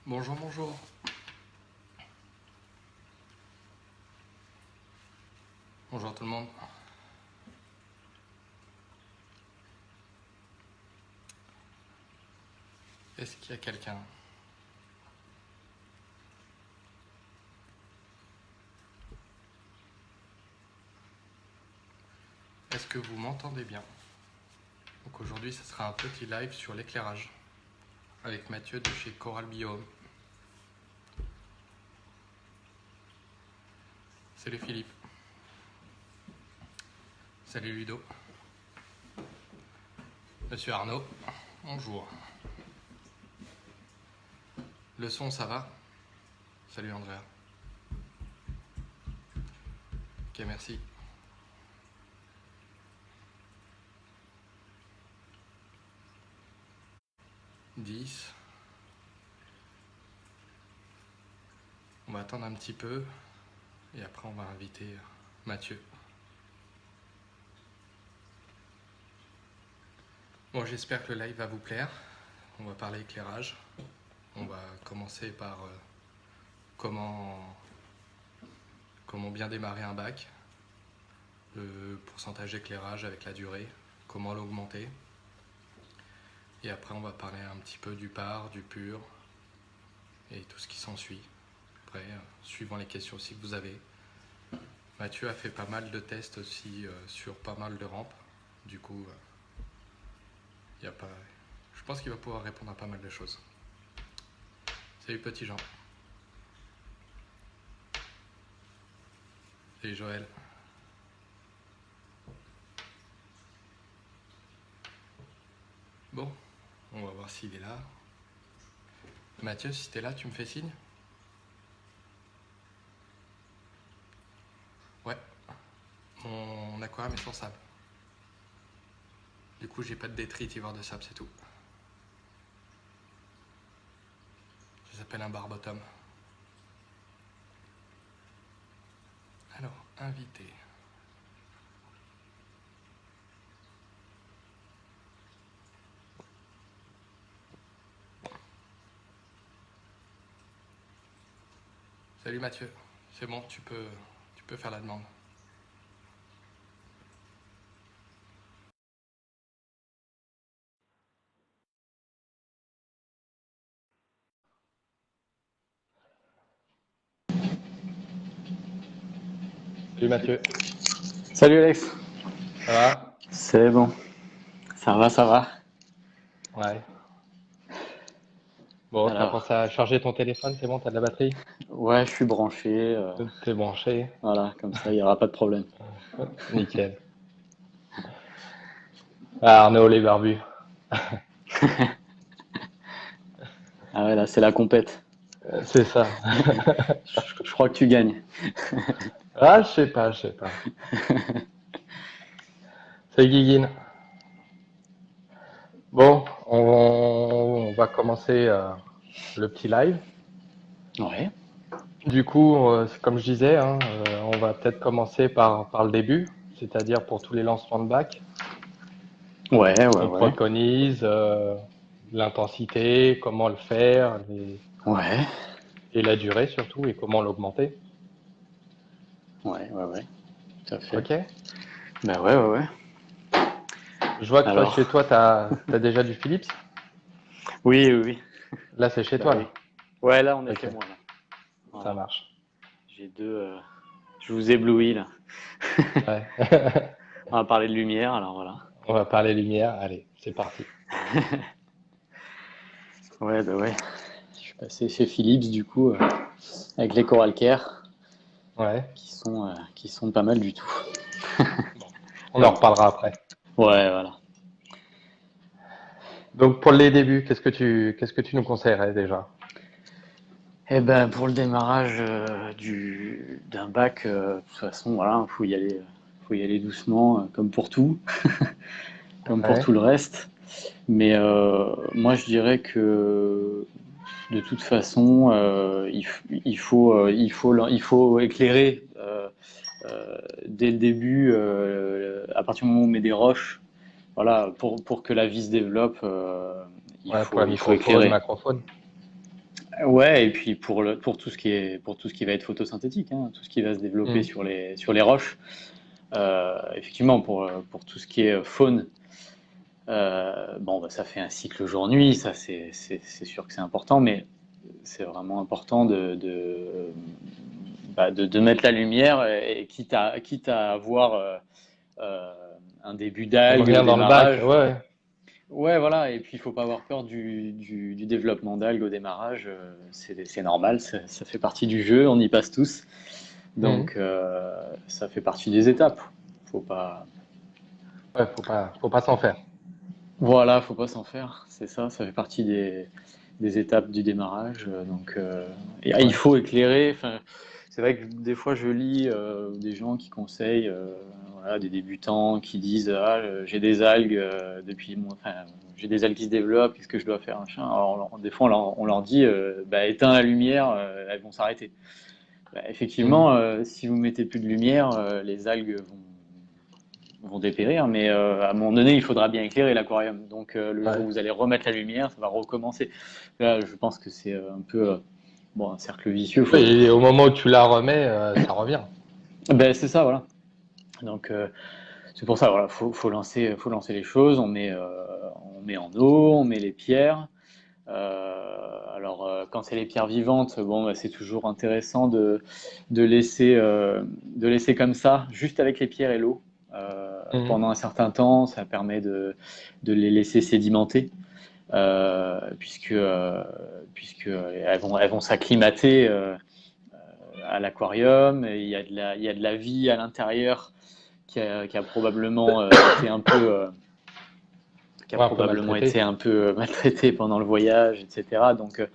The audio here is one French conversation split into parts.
Bonjour, bonjour. Bonjour tout le monde. Est-ce qu'il y a quelqu'un? Est-ce que vous m'entendez bien? Donc aujourd'hui, ce sera un petit live sur l'éclairage avec Mathieu de chez Coral Biome. Salut Philippe. Salut Ludo. Monsieur Arnaud, bonjour. Le son, ça va? Salut Andrea. Ok, merci. Dix. On va attendre un petit peu et après on va inviter Mathieu. Bon, j'espère que le live va vous plaire. On va parler éclairage. On va commencer par comment bien démarrer un bac, le pourcentage d'éclairage avec la durée, comment l'augmenter. Et après, on va parler un petit peu du par, du pur et tout ce qui s'ensuit. Après, suivant les questions aussi que vous avez. Mathieu a fait pas mal de tests aussi sur pas mal de rampes. Du coup, je pense qu'il va pouvoir répondre à pas mal de choses. Salut petit Jean. Salut Joël. Bon, on va voir s'il est là. Mathieu, si t'es là, tu me fais signe? Ouais. Mon aquarium est sur sable. Du coup, j'ai pas de détritivore de sable, c'est tout. Ça s'appelle un bar bottom. Alors, invité. Salut Mathieu. C'est bon, tu peux faire la demande. Salut Mathieu. Salut Alex, Ça va? c'est bon, ça va, ça va. Ouais. Bon, t'as Alors, pensé à charger ton téléphone, c'est bon, t'as de la batterie? ouais, je suis branché, T'es branché? voilà, comme ça, il n'y aura pas de problème. Nickel. Ah, Arnaud, les barbus. Ah ouais, là, c'est la compète. C'est ça. Je crois que tu gagnes. Ah, je sais pas. Salut Guiguine. Bon, on va commencer le petit live. Ouais, Du coup, comme je disais, hein, on va peut-être commencer par le début, c'est-à-dire pour tous les lancements de bac. ouais, ouais, On ouais, préconise l'intensité, comment le faire, ouais, et la durée surtout, et comment l'augmenter. ouais, tout à fait. Ok? Bah ouais, ouais, ouais. Je vois que toi, Alors, chez toi, t'as déjà du Philips. oui, oui, oui, Là, c'est chez bah toi, oui. là. Ouais, là, on est Ok, chez moi, là. ça Voilà, marche. j'ai deux, je vous éblouis, là. Ouais. On va parler de lumière, alors voilà. On va parler lumière. Allez, c'est parti. Ouais, bah ouais. Je suis passé chez Philips, du coup, avec les Coral Care, Ouais. qui sont pas mal du tout. Bon, on Mais en bon, reparlera après. ouais, voilà. Donc, pour les débuts, qu'est-ce que tu nous conseillerais déjà? Eh ben, pour le démarrage d'un bac, de toute façon, voilà, faut y aller doucement, comme pour tout, comme pour Ouais. tout le reste. Mais moi, je dirais que de toute façon, il faut éclairer dès le début, à partir du moment où on met des roches, voilà, pour que la vie se développe, Ouais, pour la il faut microfaune, éclairer. macrofaune. Ouais, et puis pour tout ce qui est, pour tout ce qui va être photosynthétique, hein, tout ce qui va se développer Hmm. sur les roches, effectivement, pour tout ce qui est faune, bon, bah, ça fait un cycle jour-nuit, ça c'est sûr que c'est important, mais c'est vraiment important de mettre la lumière, et quitte à avoir euh, un début Même d'algue au rien dans le bac, démarrage. ouais. Ouais, voilà, et puis il faut pas avoir peur du développement d'algues au démarrage, c'est normal, ça fait partie du jeu, on y passe tous, Hmm. donc ça fait partie des étapes. Faut pas, Ouais, faut pas s'en faire. voilà, faut pas s'en faire, c'est ça, ça fait partie des étapes du démarrage, donc et, il Ouais. faut éclairer. Enfin, c'est vrai que des fois je lis des gens qui conseillent, voilà, des débutants qui disent ah j'ai des algues enfin j'ai des algues qui se développent, qu'est-ce que je dois faire machin. Alors des fois on leur dit bah, éteins la lumière, elles vont s'arrêter. Bah, Hmm. effectivement, si vous mettez plus de lumière, les algues vont dépérir, mais à un moment donné, il faudra bien éclairer l'aquarium. Donc le jour où Ouais. vous allez remettre la lumière, ça va recommencer. Là, je pense que c'est un peu bon, un cercle vicieux. Oui, et au moment où tu la remets, ça revient. Ben, c'est ça, voilà. Donc c'est pour ça, voilà, faut lancer les choses. On met en eau, on met les pierres. Alors quand c'est les pierres vivantes, bon, bah, c'est toujours intéressant de laisser comme ça, juste avec les pierres et l'eau. Hmm. Pendant un certain temps, ça permet de les laisser sédimenter, puisque elles vont s'acclimater à l'aquarium. Et il y a de la vie à l'intérieur qui a probablement été un peu qui a Ouais, un peu probablement maltraité. été un peu maltraité pendant le voyage, etc. Donc,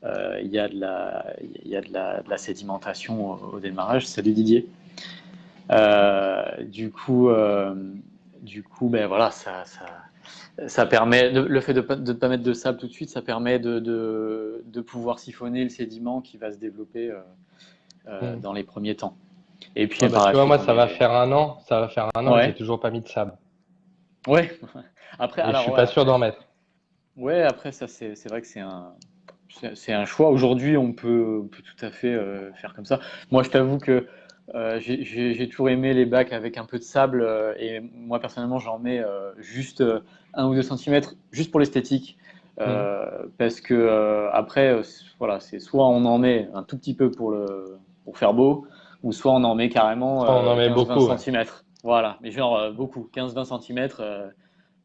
il y a de la sédimentation au démarrage. Salut Didier. Du coup, ben voilà, ça permet, le fait de ne pas mettre de sable tout de suite, ça permet de pouvoir siphonner le sédiment qui va se développer Hmm. dans les premiers temps. Et puis Ouais, bah, par tu la vois, suite, moi, on met les. ça va faire un an et j'ai Ouais, toujours pas mis de sable. ouais. Après, Et je alors suis ouais, pas sûr après, d'en mettre. ouais, après ça, c'est vrai que c'est un choix. Aujourd'hui, on peut tout à fait faire comme ça. Moi, je t'avoue que j'ai toujours aimé les bacs avec un peu de sable, et moi, personnellement, j'en mets juste 1 ou 2 centimètres, juste pour l'esthétique. Hmm. Parce que après, voilà, c'est soit on en met un tout petit peu pour faire beau, ou soit on en met carrément Soit on en met 15-20 beaucoup, ouais. centimètres. Voilà, mais genre beaucoup, 15-20 centimètres,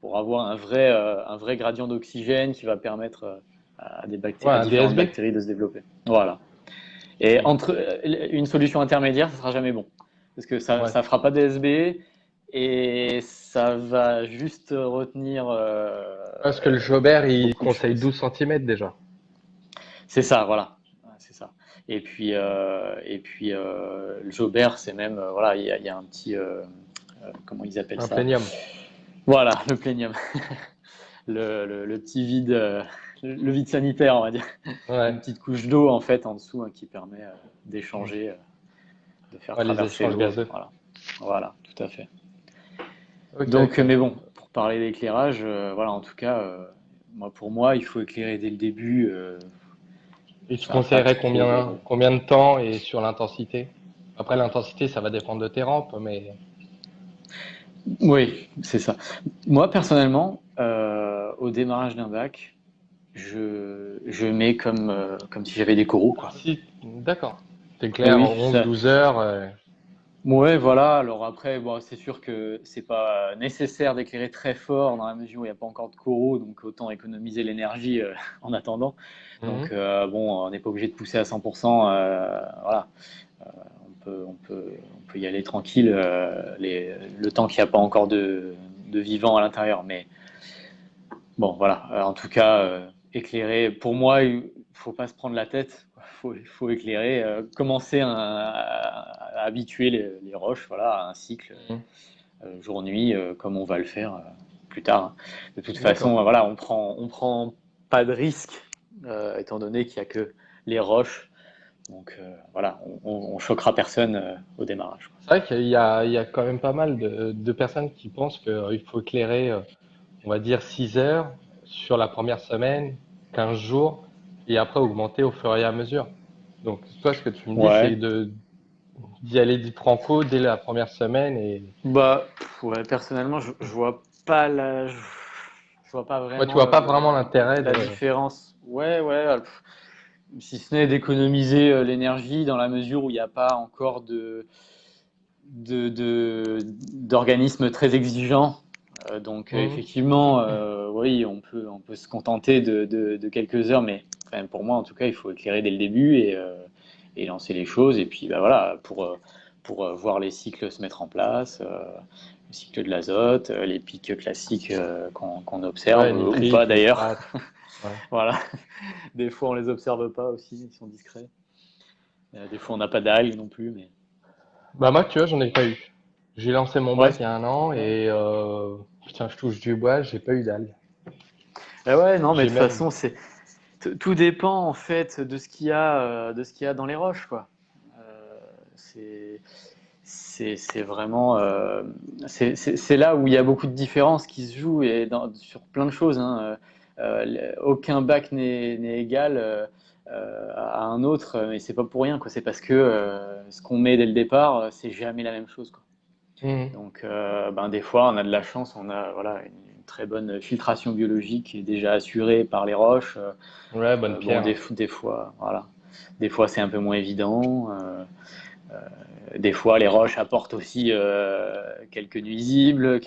pour avoir un vrai gradient d'oxygène qui va permettre Ouais, à un différentes DSB. bactéries de se développer. Voilà. Et Hmm. entre une solution intermédiaire, ça sera jamais bon. Parce que ça Ouais. ne fera pas d'SB, et ça va juste retenir Parce que le Jobert, il beaucoup de conseille choses. 12 centimètres déjà. C'est ça, voilà. Ouais, c'est ça. Et puis le Jobert, c'est même, voilà, il y a un petit, comment ils appellent Un ça? plénium. Voilà, le plénium. Le petit vide, le vide sanitaire, on va dire. Ouais. Une petite couche d'eau en fait en dessous, hein, qui permet Hmm. d'échanger, de faire Ouais, les traverser échanges l'eau. gazeux. Voilà, voilà, tout à fait. Ok, Donc, ok. mais bon, pour parler d'éclairage, voilà, en tout cas, pour moi, il faut éclairer dès le début. Et tu Ça n'a pas conseillerais trop de. combien de temps et sur l'intensité? Après, l'intensité, ça va dépendre de tes rampes, mais Oui, c'est ça. Moi, personnellement, au démarrage d'un bac, je mets comme si j'avais des coraux, quoi. si, d'accord. C'est Oui, clair, en oui, 11-12 heures. ouais, voilà. Alors après, bon, c'est sûr que c'est pas nécessaire d'éclairer très fort dans la mesure où il n'y a pas encore de coraux, donc autant économiser l'énergie en attendant. Donc Mhm. bon, on n'est pas obligé de pousser à 100%. Voilà, on peut y aller tranquille, le temps qu'il n'y a pas encore de vivant à l'intérieur. Mais bon, voilà. En tout cas, éclairer. Pour moi, il faut pas se prendre la tête. Il faut éclairer. Commencer à habituer les roches, voilà, à un cycle Mhm. jour-nuit, comme on va le faire plus tard, hein. De toute D'accord. façon, voilà, on prend pas de risque, étant donné qu'il y a que les roches. Donc voilà, on choquera personne au démarrage, quoi. C'est vrai il y a quand même pas mal de personnes qui pensent qu'il faut éclairer, on va dire, 6 heures sur la première semaine, 15 jours. et après augmenter au fur et à mesure. Donc, toi, ce que tu me dis, c'est Ouais. d'y aller dit franco dès la première semaine et Ouais, personnellement, je vois pas je vois pas ouais, tu vraiment vois pas vraiment l'intérêt la de. différence. Ouais, si ce n'est d'économiser l'énergie dans la mesure où il n'y a pas encore d'organismes très exigeants. Donc Mhm. effectivement, oui, on peut se contenter de quelques heures, mais enfin, pour moi en tout cas, il faut éclairer dès le début et lancer les choses. Et puis bah, voilà, pour voir les cycles se mettre en place, le cycle de l'azote, les pics classiques qu'on observe, Ouais, ou pas nitrite, d'ailleurs. nitrate. Ouais. Voilà, des fois on les observe pas aussi, ils sont discrets. Des fois on n'a pas d'algues non plus, mais Bah moi, tu vois, j'en ai pas eu. J'ai lancé mon ouais, bac il y a un an ouais. et putain, je touche du bois, j'ai pas eu d'algues. Ouais, non, mais de J'ai toute même. façon, tout dépend en fait de ce qu'il y a, de ce qu'il y a dans les roches, quoi. Euh, c'est, c'est vraiment, c'est là où il y a beaucoup de différences qui se jouent et sur plein de choses, hein. Aucun bac n'est égal à un autre, mais c'est pas pour rien, quoi. C'est parce que ce qu'on met dès le départ, c'est jamais la même chose, quoi. Mhm. Donc, ben, des fois, on a de la chance, on a voilà, une très bonne filtration biologique qui est déjà assurée par les roches. Ouais, bonne Bon, pierre. des fois, voilà, des fois c'est un peu moins évident. Des fois, les roches apportent aussi quelques nuisibles,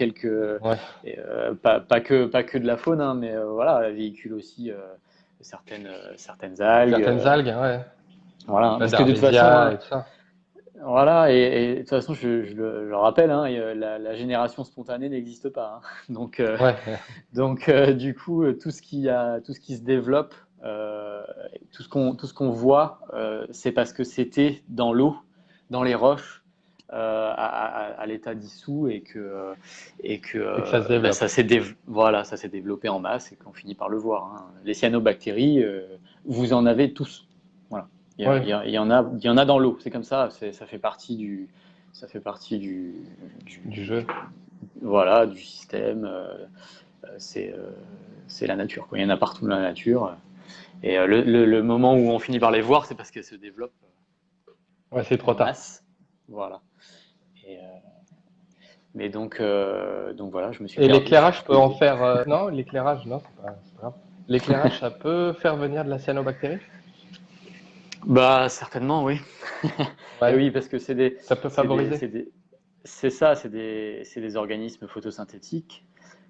Ouais. pas que de la faune, hein, mais voilà, elles véhiculent aussi certaines algues. Certaines algues, ouais. Voilà, La parce que de toute façon, darnésia hein, et tout ça. voilà, et de toute façon, je le rappelle, hein, la génération spontanée n'existe pas, hein. Donc, Ouais. du coup, tout ce qui se développe, tout ce qu'on voit, c'est parce que c'était dans l'eau, dans les roches, à l'état dissous et que Et que ça se bah, développe. voilà, ça s'est développé en masse et qu'on finit par le voir, hein. Les cyanobactéries, vous en avez tous. Voilà. Ouais, Il y en a dans l'eau. C'est comme ça. Ça fait partie du jeu. voilà, du système. C'est c'est la nature, quoi. Il y en a partout dans la nature. Et le moment où on finit par les voir, c'est parce qu'elles se développent Ouais, c'est trop en tard. masse. Voilà. Et, mais donc voilà, je me suis Et perdu sur l'éclairage ce peut que je en disais. faire. Non, l'éclairage, non, c'est pas grave. L'éclairage, ça peut faire venir de la cyanobactérie? Bah certainement, oui. Et Ouais. oui, parce que Ça peut c'est des, favoriser. c'est des, c'est ça, c'est des organismes photosynthétiques,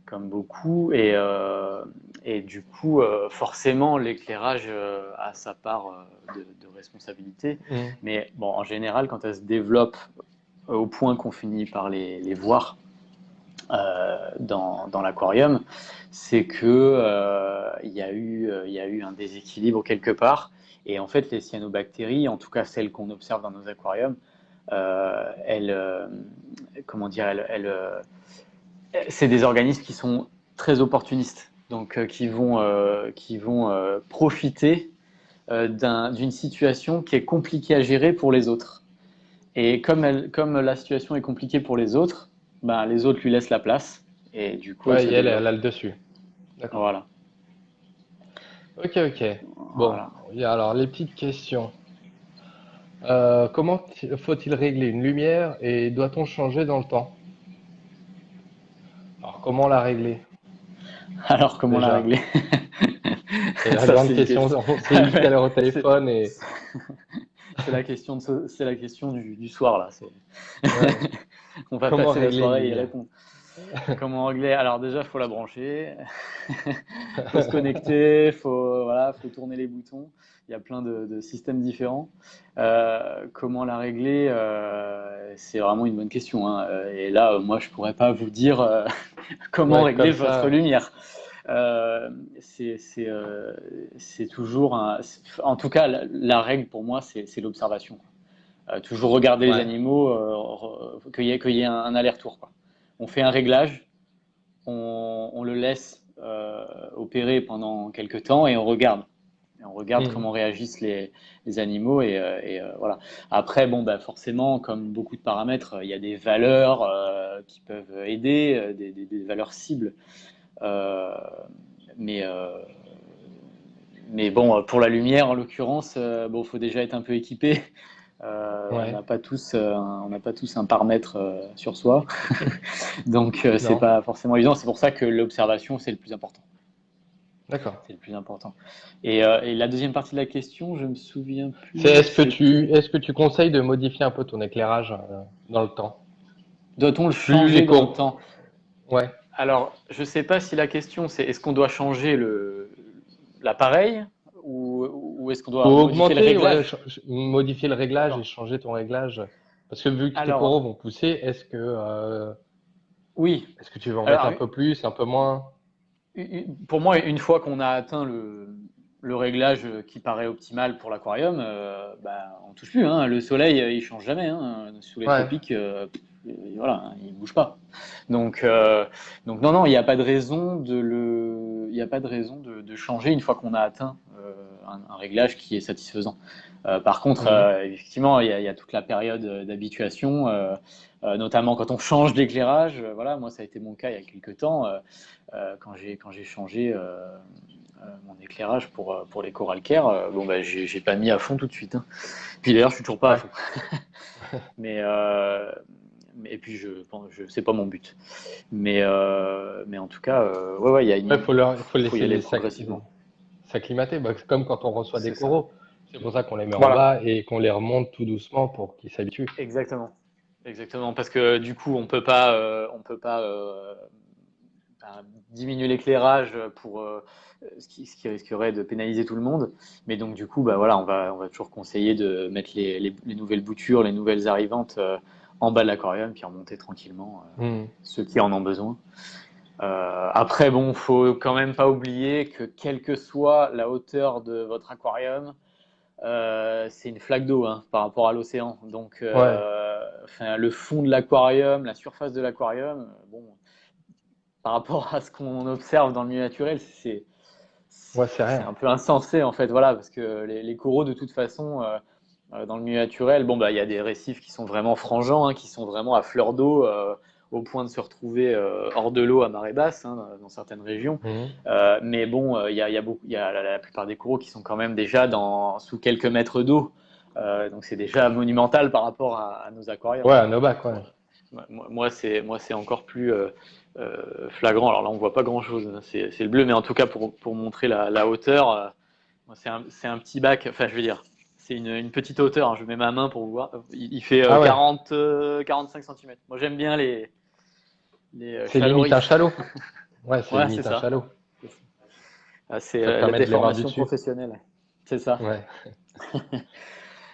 comme beaucoup, et du coup, forcément, l'éclairage a sa part de responsabilité. Mhm. Mais bon, en général, quand elles se développent au point qu'on finit par les voir dans l'aquarium, c'est que il y a eu un déséquilibre quelque part. Et en fait, les cyanobactéries, en tout cas celles qu'on observe dans nos aquariums, elles, comment dire, c'est des organismes qui sont très opportunistes, donc qui vont profiter d'une situation qui est compliquée à gérer pour les autres. Et comme la situation est compliquée pour ben, les autres lui laissent la place et du coup elle Ouais, se et elle développe. a le dessus. D'accord. Voilà. Ok, ok. Bon, Voilà. alors les petites questions. Comment faut-il régler une lumière et doit-on changer dans le temps? Alors, comment la régler Alors comment la déjà? régler? C'est la Ça grande c'est une question. question. On s'est eu tout à l'heure au c'est téléphone et c'est la question du soir là. ouais. On va Comment passer la régler une soirée à y lumière? répondre. Comment régler? Alors déjà, il faut la brancher, faut se connecter, faut tourner les boutons. Il y a plein de systèmes différents. Comment la régler? C'est vraiment une bonne question, hein. Et là, moi, je pourrais pas vous dire comment Ouais, régler comme votre ça. lumière. Euh, c'est toujours en tout cas, règle pour moi, c'est l'observation. Toujours regarder les Ouais. animaux, qu'il y ait un aller-retour, quoi. On fait un réglage, on le laisse opérer pendant quelques temps et on regarde. Et on regarde Mhm. comment réagissent les animaux voilà. Après, bon, bah, forcément, comme beaucoup de paramètres, il y a des valeurs qui peuvent aider, des valeurs cibles. Euh, mais Mais bon, pour la lumière, en l'occurrence, bon, faut déjà être un peu équipé. On Ouais, n'a pas tous, on n'a pas tous un paramètre sur soi, donc c'est non, pas forcément évident. C'est pour ça que l'observation, c'est le plus important. d'accord. C'est le plus important. Et la deuxième partie de la question, je me souviens C'est plus. C'était est-ce que tu conseilles de modifier un peu ton éclairage dans le temps? doit-on le Plus les changer dans le coraux. temps? Ouais. Alors, je ne sais pas si la question c'est est-ce qu'on doit changer l'appareil ou est-ce qu'on Faut doit modifier le augmenter, ouais, réglage? modifier le réglage et D'accord. changer ton réglage. Parce que vu que tes coraux Alors, vont pousser, oui. est-ce que tu veux en mettre Alors, un peu plus, un peu moins? pour moi, une fois qu'on a atteint le réglage qui paraît optimal pour l'aquarium, bah, on touche plus, hein. Le soleil, il change jamais, hein. Sous les Ouais. tropiques, voilà, hein, il bouge pas. Donc, non, non, il n'y a pas de raison il n'y a pas de raison de changer une fois qu'on a atteint un réglage qui est satisfaisant. Par contre, Mhm. effectivement, il y a toute la période d'habituation, notamment quand on change d'éclairage. Voilà, moi, ça a été mon cas il y a quelques temps. Quand j'ai changé mon éclairage pour les Coral Care, bon, bah, j'ai pas mis à fond tout de suite, hein. Puis d'ailleurs, je suis toujours pas à Ouais. fond. Mais, et puis, c'est pas mon but. Mais en tout cas, ouais, ouais, Ouais, faut faut y aller laisser progressivement. s'acclimater. Bah, c'est comme quand on reçoit des C'est ça. coraux. C'est pour ça qu'on les met en Voilà, bas et qu'on les remonte tout doucement pour qu'ils s'habituent. exactement. Exactement, parce que du coup, on peut pas diminuer l'éclairage pour ce qui risquerait de pénaliser tout le monde. Mais donc du coup, bah voilà, on va toujours conseiller de mettre les nouvelles boutures, les nouvelles arrivantes en bas de l'aquarium, puis remonter tranquillement Mhm. ceux qui en ont besoin. Après, bon, faut quand même pas oublier que quelle que soit la hauteur de votre aquarium, c'est une flaque d'eau, hein, par rapport à l'océan. Donc, Ouais. enfin, le fond de l'aquarium, la surface de l'aquarium, bon, par rapport à ce qu'on observe dans le milieu naturel, Ouais, c'est c'est rien. un peu insensé en fait, voilà, parce que les coraux de toute façon, dans le milieu naturel, bon bah il y a des récifs qui sont vraiment frangeants, hein, qui sont vraiment à fleur d'eau, au point de se retrouver hors de l'eau à marée basse, hein, dans certaines régions. Mhm. Mais bon, il y a la plupart des coraux qui sont quand même déjà sous quelques mètres d'eau. Donc c'est déjà monumental par rapport à nos aquariums, Ouais, hein. un Novak, ouais. Moi, c'est encore plus flagrant. Alors là, on voit pas grand-chose, hein. C'est le bleu, mais en tout cas, pour montrer la hauteur, moi, c'est un petit bac. Enfin, je veux dire, c'est une petite hauteur, hein. Je mets ma main pour vous voir. Il fait Ah ouais. 45 cm. Moi, j'aime bien les C'est limite un chaloris. chalot. Ouais, c'est Ouais, c'est limite un ça. chalot. Ah, c'est Ça te la permet de les voir du déformation dessus. professionnelle. C'est ça. Ouais.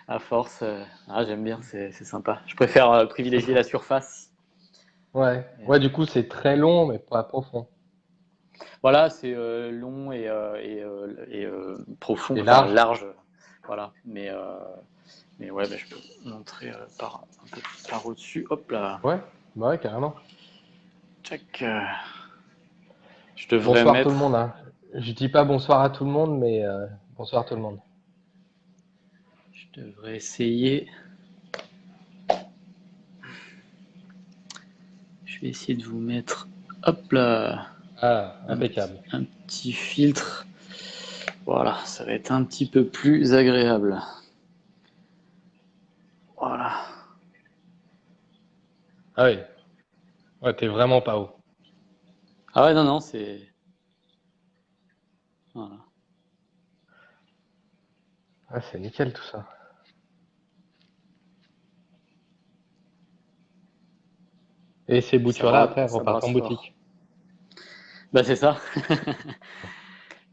À force, j'aime bien, c'est sympa. Je préfère privilégier la surface. Ouais. Et, Ouais, du coup, c'est très long, mais pas profond. voilà, c'est long et profond, Et enfin large. large, voilà. Mais ouais, bah, je peux montrer un peu par au-dessus. Hop là, Ouais. Bah ouais, carrément. check. Je devrais Bonsoir tout le monde, mettre, hein. Je dis pas bonsoir à tout le monde, mais bonsoir tout le monde. je devrais essayer. Je vais essayer de vous mettre, hop là, Ah, un, impeccable. un petit filtre. Voilà, ça va être un petit peu plus agréable. Voilà. Ah oui. Ouais, t'es vraiment pas haut. Ah ouais, non, non, c'est, voilà. Ah, c'est nickel tout ça. Et ces boutures-là, après, elles Ça repartent en brasse fort. boutique. Bah c'est ça.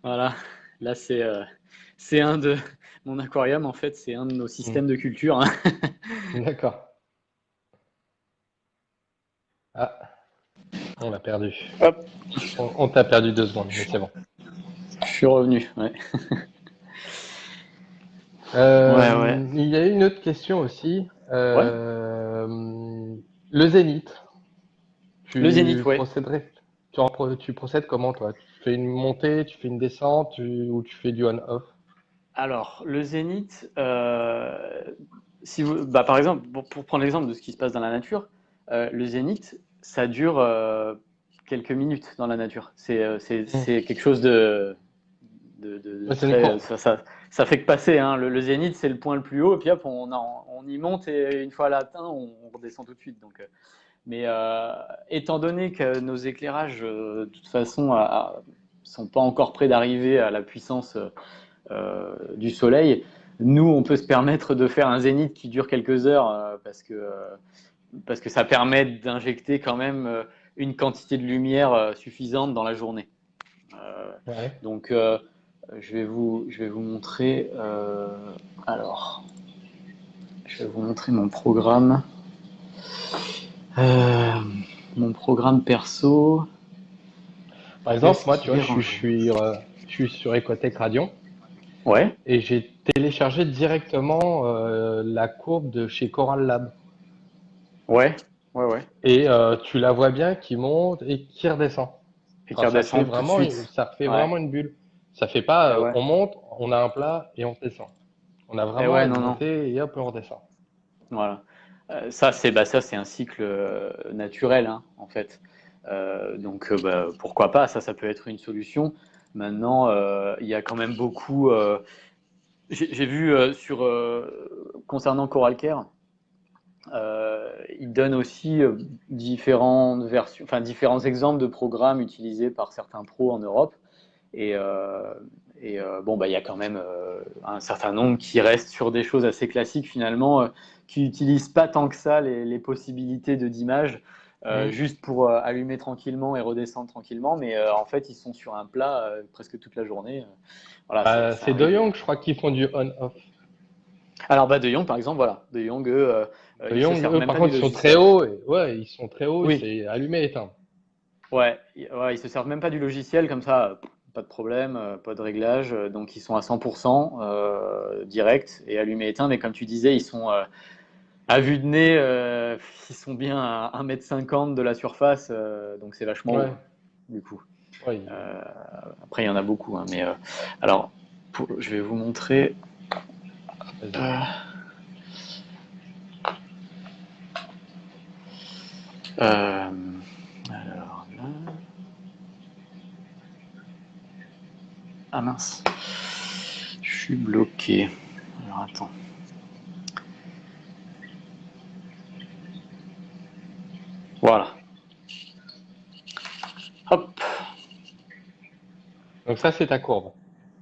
Voilà. Là c'est un de mon aquarium en fait, c'est un de nos Hmm. systèmes de culture, hein. D'accord. Ah, on l'a perdu. Hop, On t'a perdu 2 secondes, mais c'est bon. je suis revenu. Ouais. Ouais, ouais. Il y a une autre question aussi. Ouais. Le zénith, Le zénith, tu ouais. procéderais, tu procèdes comment toi? Tu fais une montée, tu fais une descente, ou tu fais du on-off? Alors, le zénith, si vous, bah, par exemple, pour prendre l'exemple de ce qui se passe dans la nature, le zénith, ça dure quelques minutes dans la nature. Hmm. C'est quelque chose de C'est une très, courbe. ça fait que passer, hein. Le zénith, c'est le point le plus haut, et puis hop, on y monte, et une fois l'atteint, on redescend tout de suite. Donc, mais étant donné que nos éclairages, de toute façon, sont pas encore prêts d'arriver à la puissance du Soleil, nous, on peut se permettre de faire un zénith qui dure quelques heures parce que ça permet d'injecter quand même une quantité de lumière suffisante dans la journée. Ouais. Donc, je vais vous montrer. Alors, je vais vous montrer mon programme. Euh, Mon programme perso. Par exemple, Qu'est-ce moi, tu qu'il vois, est rangé? je suis sur Ecotech Radiant Ouais, et j'ai téléchargé directement la courbe de chez Coral Lab. ouais, ouais, ouais. Et tu la vois bien qui monte et qui redescend. Et qui Enfin, redescend tout de suite. ça fait Ouais, vraiment une bulle. Ça fait pas, et ouais. on monte, on a un plat et on descend. On a Et vraiment ouais, une non, non. montée et hop, on redescend. Voilà. Ça c'est un cycle naturel, hein, en fait. Donc bah, pourquoi pas, ça peut être une solution. Maintenant, il y a quand même beaucoup. J'ai vu concernant Coral Care, il donne aussi différentes versions, enfin différents exemples de programmes utilisés par certains pros en Europe. Et, euh, bon, bah, il y a quand même un certain nombre qui restent sur des choses assez classiques finalement, qui n'utilisent pas tant que ça les possibilités d'image, Hmm. juste pour allumer tranquillement et redescendre tranquillement. Mais en fait, ils sont sur un plat presque toute la journée. Voilà, ça C'est De arrive. Jong, je crois, qui font du on-off. Alors, bah, De Jong, par exemple, voilà. De Jong, De ils se Jong, servent eux, même par pas du contre, ils sont très logiciel. hauts. Ouais, ils sont très hauts, Oui, c'est allumé, éteint. ouais, ouais, ils se servent même pas du logiciel, comme ça, pas de problème, pas de réglage. Donc ils sont à 100% direct et allumé éteint. Mais comme tu disais, ils sont à vue de nez, ils sont bien à 1,50 m de la surface, donc c'est vachement haut, Ouais, hein, du coup. ouais. Euh, Après, il y en a beaucoup, hein, mais alors, je vais vous montrer. Vas-y. euh, euh, alors là, ah mince, je suis bloqué. Alors attends. Voilà. Hop. Donc ça, c'est ta courbe.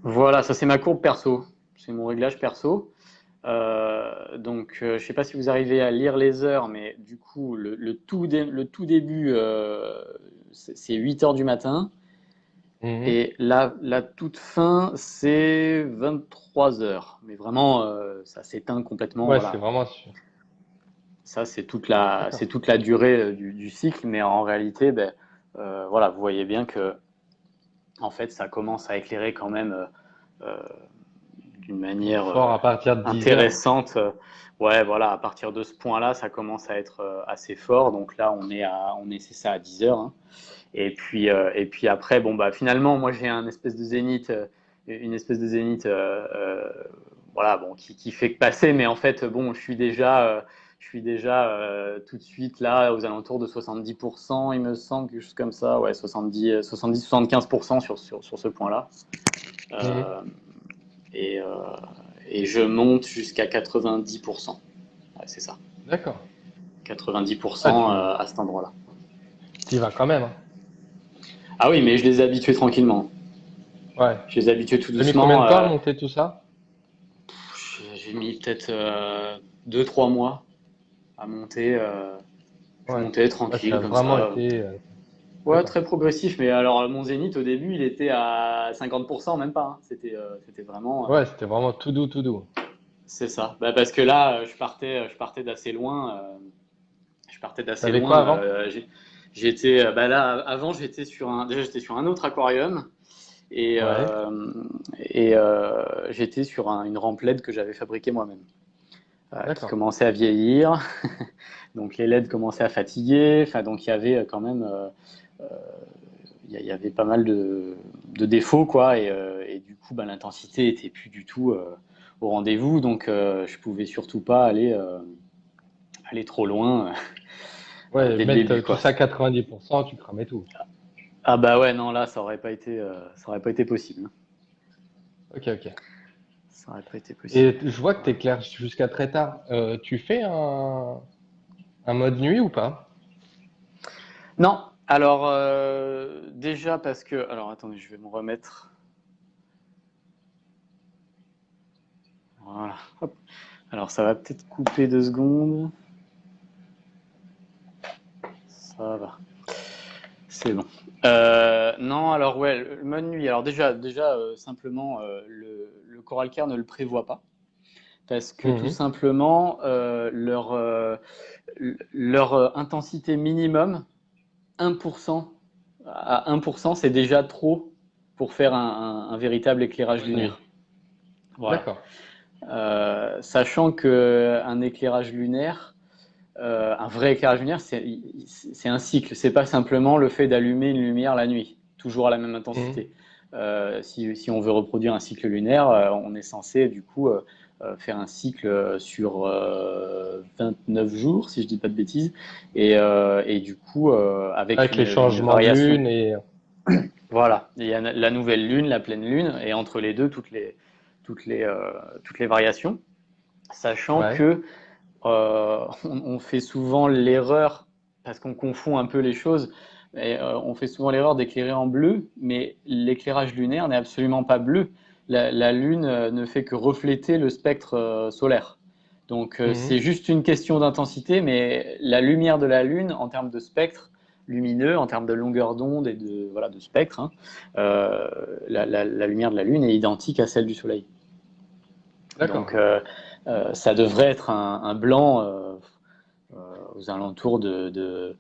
Voilà, ça c'est ma courbe perso. C'est mon réglage perso. Donc, je ne sais pas si vous arrivez à lire les heures, mais du coup, le tout début, c'est 8 heures du matin. Mhm. Et la toute fin, c'est 23 heures. Mais vraiment, ça s'éteint complètement. Ouais, c'est Voilà. vraiment sûr. Ça, c'est D'accord. toute la durée du cycle. Mais en réalité, ben, voilà, vous voyez bien que, en fait, ça commence à éclairer quand même euh, d'une manière Fort à partir de 10 heures. intéressante. Ouais, voilà, à partir de ce point-là, ça commence à être assez fort. Donc là, c'est ça à 10 heures, hein. Et puis après, bon, bah, finalement, moi, j'ai un espèce de zénith, une espèce de zénith, voilà, bon, qui fait que passer. Mais en fait, bon, je suis déjà tout de suite là aux alentours de 70%, il me semble, quelque chose comme ça. Ouais, 75% sur ce point-là. Mhm. Euh, et, euh, et je monte jusqu'à 90%. Ouais, c'est ça. D'accord. Ah, 90% à cet endroit-là. tu y vas quand même, hein. Ah oui, mais je les ai habitués tranquillement. Ouais. Je les ai habitués tout T'as mis combien doucement. de temps à monter tout ça? J'ai mis peut-être 2-3 mois à Ouais. monter Ouais, ça tranquille a comme vraiment ça. été. Ouais, D'accord. très progressif. Mais alors, mon zénith au début, il était à 50%, même pas, hein. C'était vraiment. Ouais, c'était vraiment tout doux, tout doux. C'est ça. Bah, parce que là, je partais d'assez loin. Je partais d'assez T'avais quoi loin. avant? J'étais, bah là, avant, déjà, j'étais sur un autre aquarium. Et, Ouais. j'étais sur une rampe LED que j'avais fabriquée moi-même, qui D'accord. commençait à vieillir. Donc les LED commençaient à fatiguer. Enfin, donc il y avait quand même, il y avait pas mal de défauts, quoi. Et du coup, bah, l'intensité était plus du tout au rendez-vous. Donc je pouvais surtout pas aller trop loin Ouais, dès le mettre début, tout quoi. ça à 90%, tu cramais tout. Ah bah ouais, non, là, ça aurait pas été possible. Ok, ok. Ça n'aurait pas été possible. Et je vois que tu éclaires jusqu'à très tard. Tu fais un mode nuit ou pas? Non, alors déjà parce que... Alors attendez, je vais me remettre. Voilà. Hop. Alors ça va peut-être couper 2 secondes. Ça va. C'est bon. Non, alors ouais, le mode nuit. Alors déjà simplement, le Coral Care ne le prévoit pas. Parce que tout Mhm. simplement, leur intensité minimum, 1%, à 1%, c'est déjà trop pour faire un véritable éclairage Mode nuit. lunaire. Voilà. D'accord. Sachant qu'un éclairage lunaire, un vrai éclairage lunaire, c'est un cycle. C'est pas simplement le fait d'allumer une lumière la nuit, toujours à la même Mhm. intensité. Si on veut reproduire un cycle lunaire, on est censé du coup faire un cycle sur 29 jours, si je dis pas de bêtises, et du coup avec Avec les une changements de variation. lune et... Voilà, il y a la nouvelle lune, la pleine lune, et entre les deux toutes les variations, sachant Ouais. que on fait souvent l'erreur, parce qu'on confond un peu les choses, et, on fait souvent l'erreur d'éclairer en bleu, mais l'éclairage lunaire n'est absolument pas bleu. La Lune ne fait que refléter le spectre solaire. Donc Mhm. c'est juste une question d'intensité, mais la lumière de la Lune, en termes de spectre lumineux, en termes de longueur d'onde et voilà, de spectre, hein, euh, la lumière de la Lune est identique à celle du Soleil. D'accord. Donc ça devrait être un blanc aux alentours de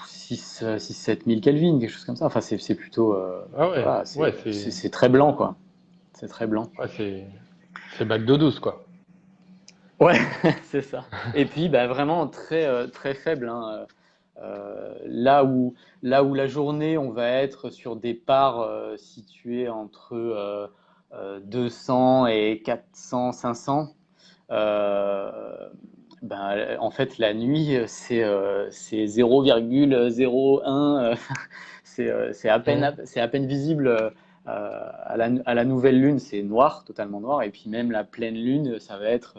6-7 000 Kelvin, quelque chose comme ça. Enfin, c'est plutôt. Ah ouais. Voilà, Ouais, c'est très blanc, quoi. C'est très blanc. ouais, c'est bac d'eau douce, quoi. Ouais, c'est ça. Et puis, bah, vraiment très, très faible, hein. Là où la journée, on va être sur des parts situées entre 200 et 400, 500. Ben, en fait, la nuit, c'est 0,01. Mhm. C'est à peine visible. À la nouvelle lune, c'est noir, totalement noir. Et puis même la pleine lune, ça va être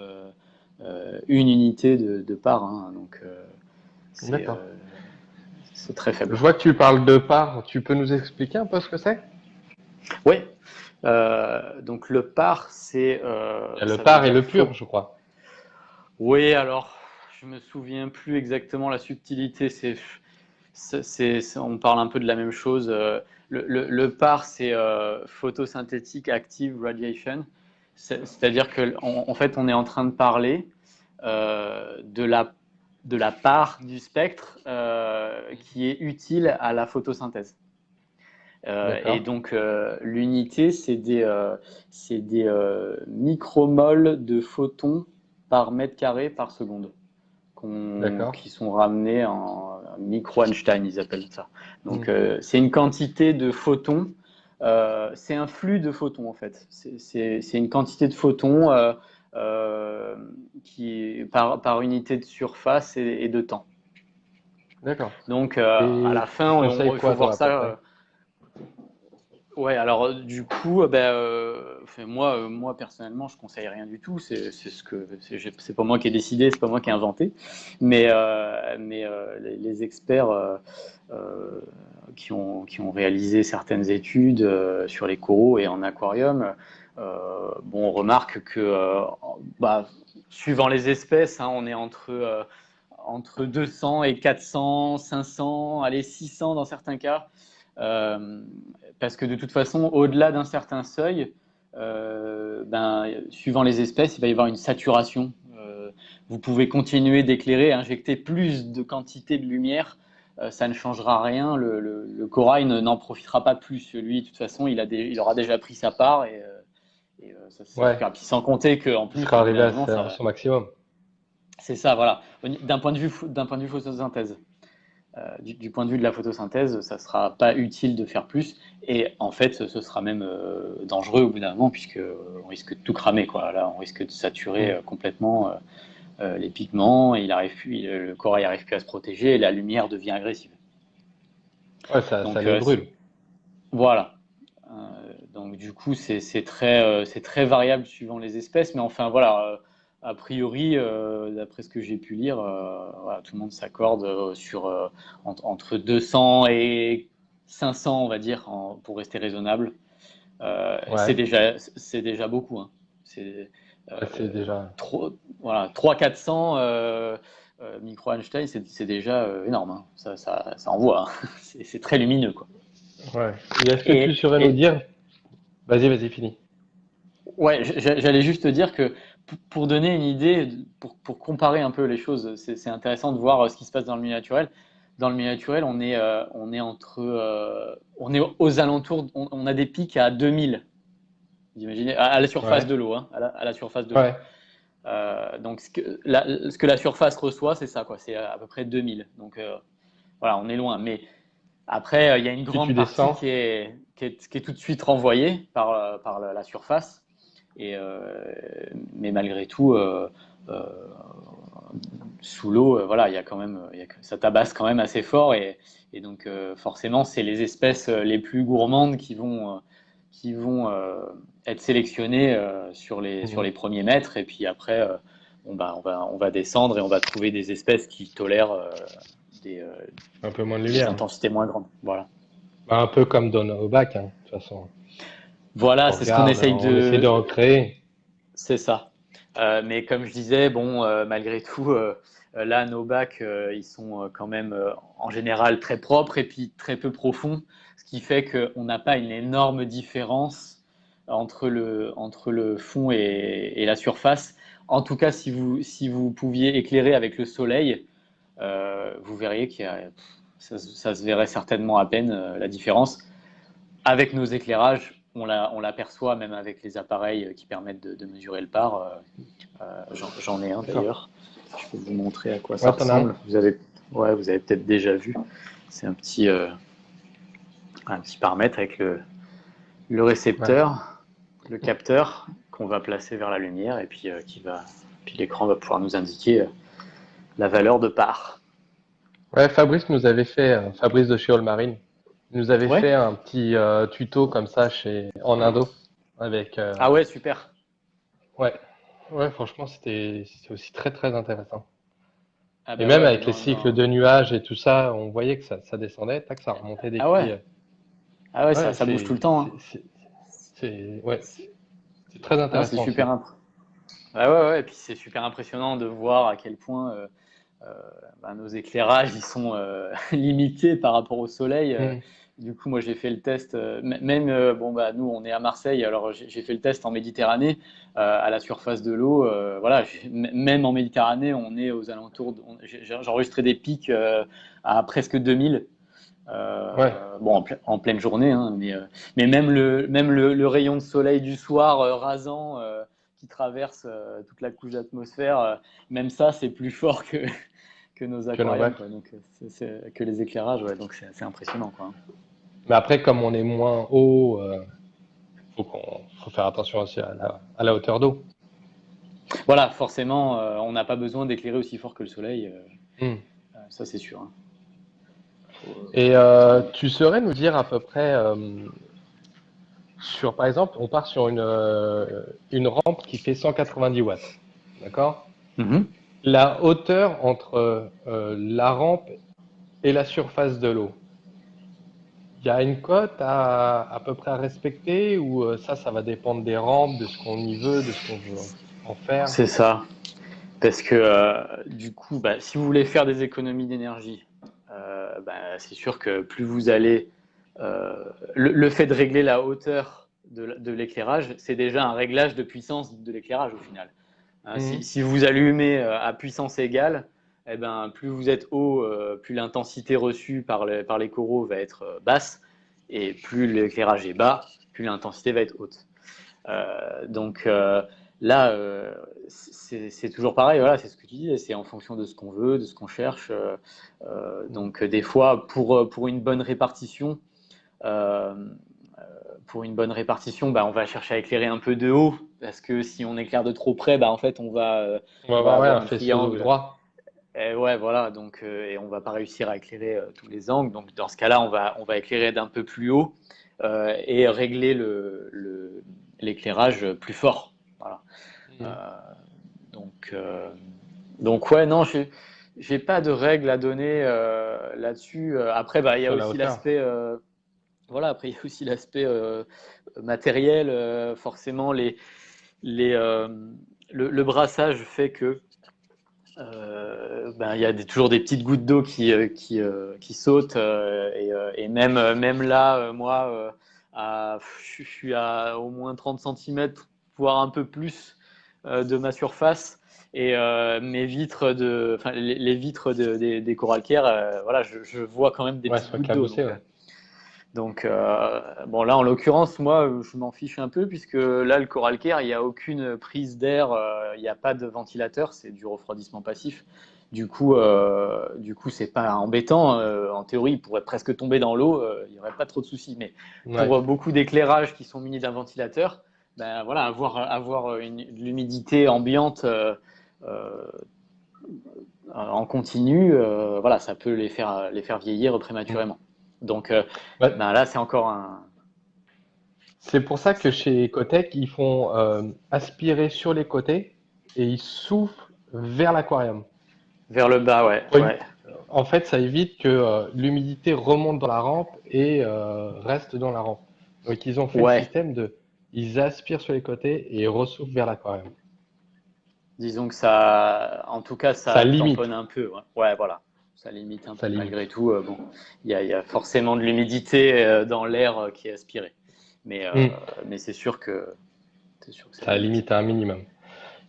une unité de part, hein. Donc c'est D'accord. euh, c'est très Je faible. vois que tu parles de part. Tu peux nous expliquer un peu ce que c'est? Oui. Donc le par, Il y a le ça veut par et dire le faute. pur, je crois. Oui, alors je me souviens plus exactement la subtilité. On parle un peu de la même chose. Le PAR, c'est Photosynthetic Active Radiation. C'est-à-dire qu'en fait, on est en train de parler de la part du spectre qui est utile à la photosynthèse. Et D'accord. donc, l'unité, c'est des micromoles de photons par mètre carré par seconde D'accord. qui sont ramenés en micro-Einstein, ils appellent ça. Donc, Mhm. c'est une quantité de photons. C'est un flux de photons, en fait. C'est une quantité de photons euh, par unité de surface et de temps. D'accord. Donc, à Et la fin, tu conseilles il faut quoi, toi, voir à peu ça. près? Ouais, alors du coup, enfin, moi personnellement, je conseille rien du tout. C'est pas moi qui ai décidé, c'est pas moi qui ai inventé, mais les experts euh, qui ont réalisé certaines études sur les coraux et en aquarium, bon, on remarque que, bah, suivant les espèces, hein, on est entre 200 et 400, 500, allez 600 dans certains cas. Euh, Parce que de toute façon, au-delà d'un certain seuil, suivant les espèces, il va y avoir une saturation. Vous pouvez continuer d'éclairer, injecter plus de quantité de lumière, ça ne changera rien. Le corail n'en profitera pas plus. Lui, de toute façon, il aura déjà pris sa part et ça Ouais. suffira. Puis sans compter qu'en Il plus, sera au bout arrivé d'un à moment, son maximum. c'est ça, voilà. D'un point de vue photosynthèse. Du point de vue de la photosynthèse, ça ne sera pas utile de faire plus. Et en fait, ce sera même dangereux au bout d'un moment, puisqu'on risque de tout cramer, quoi. Là, on risque de saturer Mhm. complètement les pigments, et le corail n'arrive plus à se protéger, et la lumière devient agressive. Ouais, ça Donc, les brûle. voilà. Donc, Donc du coup, c'est très variable suivant les espèces. Mais enfin, voilà, a priori, d'après ce que j'ai pu lire, voilà, tout le monde s'accorde sur entre 200 et 500, on va dire, pour rester raisonnable. Ouais, C'est déjà beaucoup, hein. C'est ouais, c'est déjà. voilà, 300-400 micro-Einstein, c'est déjà énorme, hein. Ça envoie, hein. C'est très lumineux, quoi. Ouais. Et est-ce que tu Et, saurais nous et dire. Vas-y, finis. ouais, j'allais juste te dire que pour donner une idée, pour comparer un peu les choses, c'est intéressant de voir ce qui se passe dans le milieu naturel. Dans le milieu naturel, on est aux alentours, on a des pics à 2000. Vous imaginez, à la surface Ouais, de l'eau, hein, à la surface de l'eau. ouais. Donc, ce que la surface reçoit, c'est ça, quoi. C'est à peu près 2000. Donc, voilà, on est loin. Mais après, il y a une Si tu grande partie descends. qui est tout de suite renvoyée par la surface. Et, mais malgré tout, euh, sous l'eau, voilà, il y a quand même, ça tabasse quand même assez fort. Et donc, forcément, c'est les espèces les plus gourmandes qui vont être sélectionnées sur Mhm. les premiers mètres. Et puis après, on va descendre et on va trouver des espèces qui tolèrent des, euh, Un peu moins de des lumière. intensités moins grandes. Voilà. Bah, un peu comme dans nos bacs, hein, de toute façon. Voilà, On c'est ce qu'on regarde, essaye on essaie de de. recréer. C'est ça. Mais comme je disais, bon, malgré tout, là, nos bacs, ils sont quand même en général très propres et puis très peu profonds, ce qui fait qu'on n'a pas une énorme différence entre le fond et la surface. En tout cas, si vous pouviez éclairer avec le soleil, vous verriez ça se verrait certainement à peine la différence. Avec nos éclairages, on l'aperçoit même avec les appareils qui permettent de mesurer le par. J'en ai un D'accord. d'ailleurs. Je peux vous montrer à quoi ça Ouais, t'en as un. ressemble. Vous avez peut-être déjà vu. C'est un petit paramètre avec le Ouais. récepteur, le capteur qu'on va placer vers la lumière et puis puis l'écran va pouvoir nous indiquer la valeur de par. Ouais, Fabrice de chez Allmarine, nous avait Ouais. fait un petit tuto comme ça en Indo. Avec, Ah ouais, super. ouais, ouais, franchement, c'était aussi très, très intéressant. Ah Et bah même ouais, avec les cycles de nuages et tout ça, on voyait que ça descendait, tac, ça remontait des ah ouais, plis. ah ouais, ça, Ouais, ça bouge tout le temps, hein. ouais, c'est très Non, c'est intéressant aussi. super ouais, ouais, ouais. Et puis c'est super impressionnant de voir à quel point nos éclairages ils sont limités par rapport au soleil. Hmm. Du coup, moi j'ai fait le test, même bon bah nous on est à Marseille, alors j'ai fait le test en Méditerranée à la surface de l'eau. Voilà, même en Méditerranée, on est aux alentours. J'ai enregistré des pics à presque 2000. Ouais, Bon, en pleine journée, hein, mais même le rayon de soleil du soir rasant qui traverse toute la couche d'atmosphère, même ça, c'est plus fort que nos que nos aquariums, bacs. quoi. Donc, que les éclairages, ouais, donc c'est impressionnant, quoi. Mais après, comme on est moins haut, faut faire attention aussi à la hauteur d'eau. Voilà, forcément, on n'a pas besoin d'éclairer aussi fort que le soleil, Hmm. ça c'est sûr, hein. Et tu saurais nous dire à peu près par exemple, on part sur une rampe qui fait 190 watts, d'accord? Mhm. La hauteur entre la rampe et la surface de l'eau, il y a une cote à peu près à respecter ou ça va dépendre des rampes, de ce qu'on y veut, de ce qu'on veut en faire? C'est ça. Parce que du coup, bah, si vous voulez faire des économies d'énergie, bah, c'est sûr que plus vous allez. euh, le fait de régler la hauteur de l'éclairage, c'est déjà un réglage de puissance de l'éclairage au final. Hein, si, Mhm. si vous allumez à puissance égale, eh ben, plus vous êtes haut, plus l'intensité reçue par les coraux va être basse, et plus l'éclairage est bas, plus l'intensité va être haute. Donc là, c'est toujours pareil, voilà, c'est ce que tu dis, c'est en fonction de ce qu'on veut, de ce qu'on cherche. Donc des fois, pour une bonne répartition, euh, bah, on va chercher à éclairer un peu de haut, parce que si on éclaire de trop près, bah, en fait, on va, euh, On va on va avoir ouais, avoir un un faisceau triangle. droit. Et ouais, voilà, donc, et on va pas réussir à éclairer tous les angles. Donc dans ce cas-là, on va éclairer d'un peu plus haut et régler l'éclairage plus fort. Voilà. Mhm. Donc, ouais, non, j'ai pas de règles à donner là-dessus. Après, bah, il y a Sur la aussi hauteur. l'aspect, voilà, après il y a aussi l'aspect matériel. Forcément, les, euh, le brassage fait que ben, il y a toujours des petites gouttes d'eau qui sautent et même là, moi, je suis à au moins 30 centimètres, voire un peu plus de ma surface. Et mes vitres enfin, les vitres des coralcaires, voilà, je vois quand même des Ouais, petites soit gouttes d'eau. cabossé, ouais. Donc, bon, là, en l'occurrence, moi, je m'en fiche un peu, puisque là, le coral care, il n'y a aucune prise d'air, il n'y a pas de ventilateur, c'est du refroidissement passif. Du coup, c'est pas embêtant. En théorie, il pourrait presque tomber dans l'eau, il n'y aurait pas trop de soucis. Mais Ouais. pour beaucoup d'éclairages qui sont munis d'un ventilateur, ben voilà, avoir l'humidité ambiante euh, en continu, voilà, ça peut les faire vieillir Mhm. prématurément. Donc, Ouais. ben là, c'est encore un. C'est pour ça que chez Ecotech, ils font aspirer sur les côtés et ils soufflent vers l'aquarium. Vers le bas, ouais, Oui. ouais. En fait, ça évite que l'humidité remonte dans la rampe et reste dans la rampe. Donc, ils ont fait le Ouais, système ils aspirent sur les côtés et ils ressoufflent vers l'aquarium. disons que ça, en tout cas, Ça ça tamponne limite, un peu. Ouais, ouais, voilà, ça limite un ça peu. Malgré limite, tout, bon, il y a forcément de l'humidité dans l'air qui est aspiré. Mais, euh, Hmm. mais c'est sûr que ça Ça limite. limite à un minimum.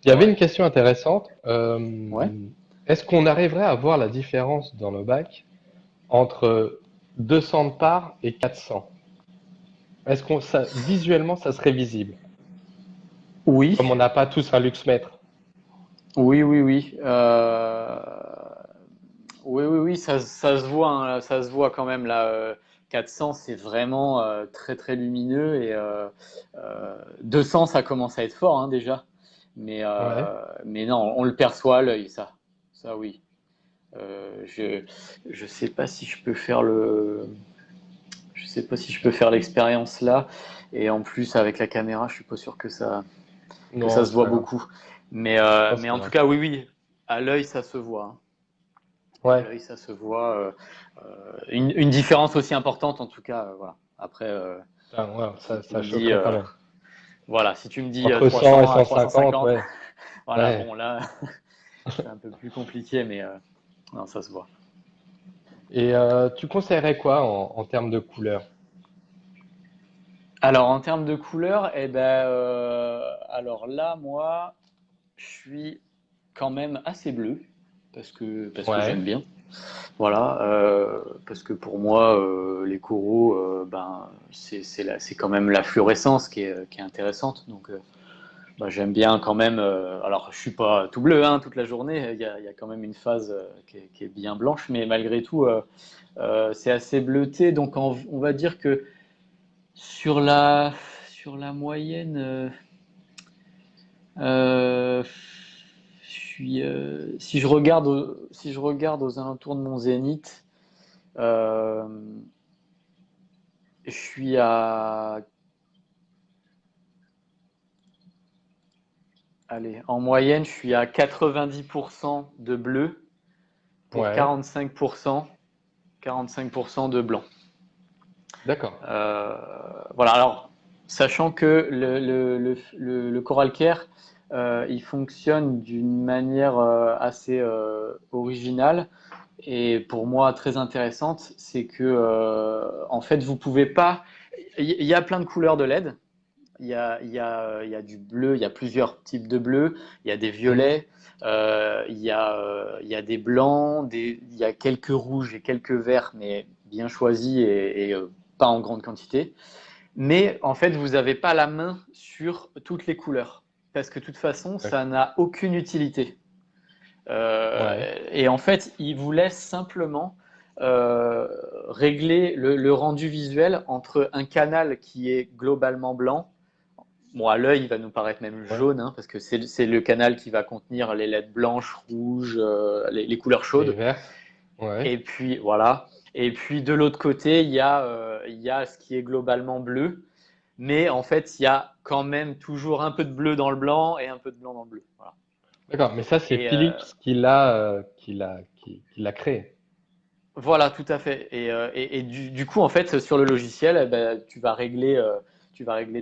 Il y avait Ouais, une question intéressante. ouais. Est-ce qu'on arriverait à voir la différence dans le bac entre 200 de part et 400? Est-ce visuellement, ça serait visible? Oui, Comme on n'a pas tous un luxmètre. oui, oui, oui. Oui, oui, oui, ça se voit, hein, ça se voit quand même là. 400, c'est vraiment très très lumineux et 200, ça commence à être fort hein, déjà. Mais, Ouais. non, on le perçoit à l'œil, ça oui. Je sais pas si je peux faire je sais pas si je peux faire l'expérience là. Et en plus avec la caméra, je suis pas sûr que ça Non, se c'est voit pas grave. beaucoup. Non, Mais c'est pas en tout grave. cas, oui, oui, à l'œil, ça se voit, hein. À Ouais. l'œil, ça se voit. Une différence aussi importante, en tout cas, voilà. Après, Enfin, ouais, si tu ça me dis, choquerait quand même. voilà, si tu me dis Entre 100 et 300 à 150, 350, ouais. voilà, Ouais. bon, là, c'est un peu plus compliqué, mais non, ça se voit. Et tu conseillerais quoi en termes de couleur? Alors, en termes de couleur, eh ben, alors là, moi, je suis quand même assez bleu parce que Ouais. j'aime bien. Voilà, parce que pour moi, les coraux, ben, c'est quand même la fluorescence qui est intéressante. Donc, bah, j'aime bien quand même. Alors, je suis pas tout bleu hein, toute la journée. Il y a quand même une phase qui est bien blanche, mais malgré tout, c'est assez bleuté. Donc, on va dire que sur la moyenne, euh, si je regarde aux alentours de mon zénith. Euh, Je suis allez, en moyenne, je suis à 90% de bleu pour Ouais. 45% de blanc. D'accord. Euh, voilà, alors, sachant que le Coral Care, il fonctionne d'une manière assez originale et pour moi très intéressante, c'est que en fait, vous pouvez pas. Il y a plein de couleurs de LED. Il y a du bleu, il y a plusieurs types de bleu, il y a des Mhm. violets, il y a des blancs, il y a quelques rouges et quelques verts, mais bien choisis et pas en grande quantité. Mais en fait, vous n'avez pas la main sur toutes les couleurs, parce que de toute façon, ça D'accord. n'a aucune utilité. Ouais. Et en fait, il vous laisse simplement euh, régler le rendu visuel entre un canal qui est globalement blanc. Bon, à l'œil, il va nous paraître même Ouais. jaune, hein, parce que c'est le canal qui va contenir les LED blanches, rouges, les couleurs Et chaudes. verte. Ouais. Et puis, voilà. Et puis de l'autre côté, il y a ce qui est globalement bleu. Mais en fait, il y a quand même toujours un peu de bleu dans le blanc et un peu de blanc dans le bleu. Voilà. D'accord, mais ça, c'est Et Philips qui l'a créé. voilà, tout à fait. Et du coup, en fait, sur le logiciel, eh ben, tu vas régler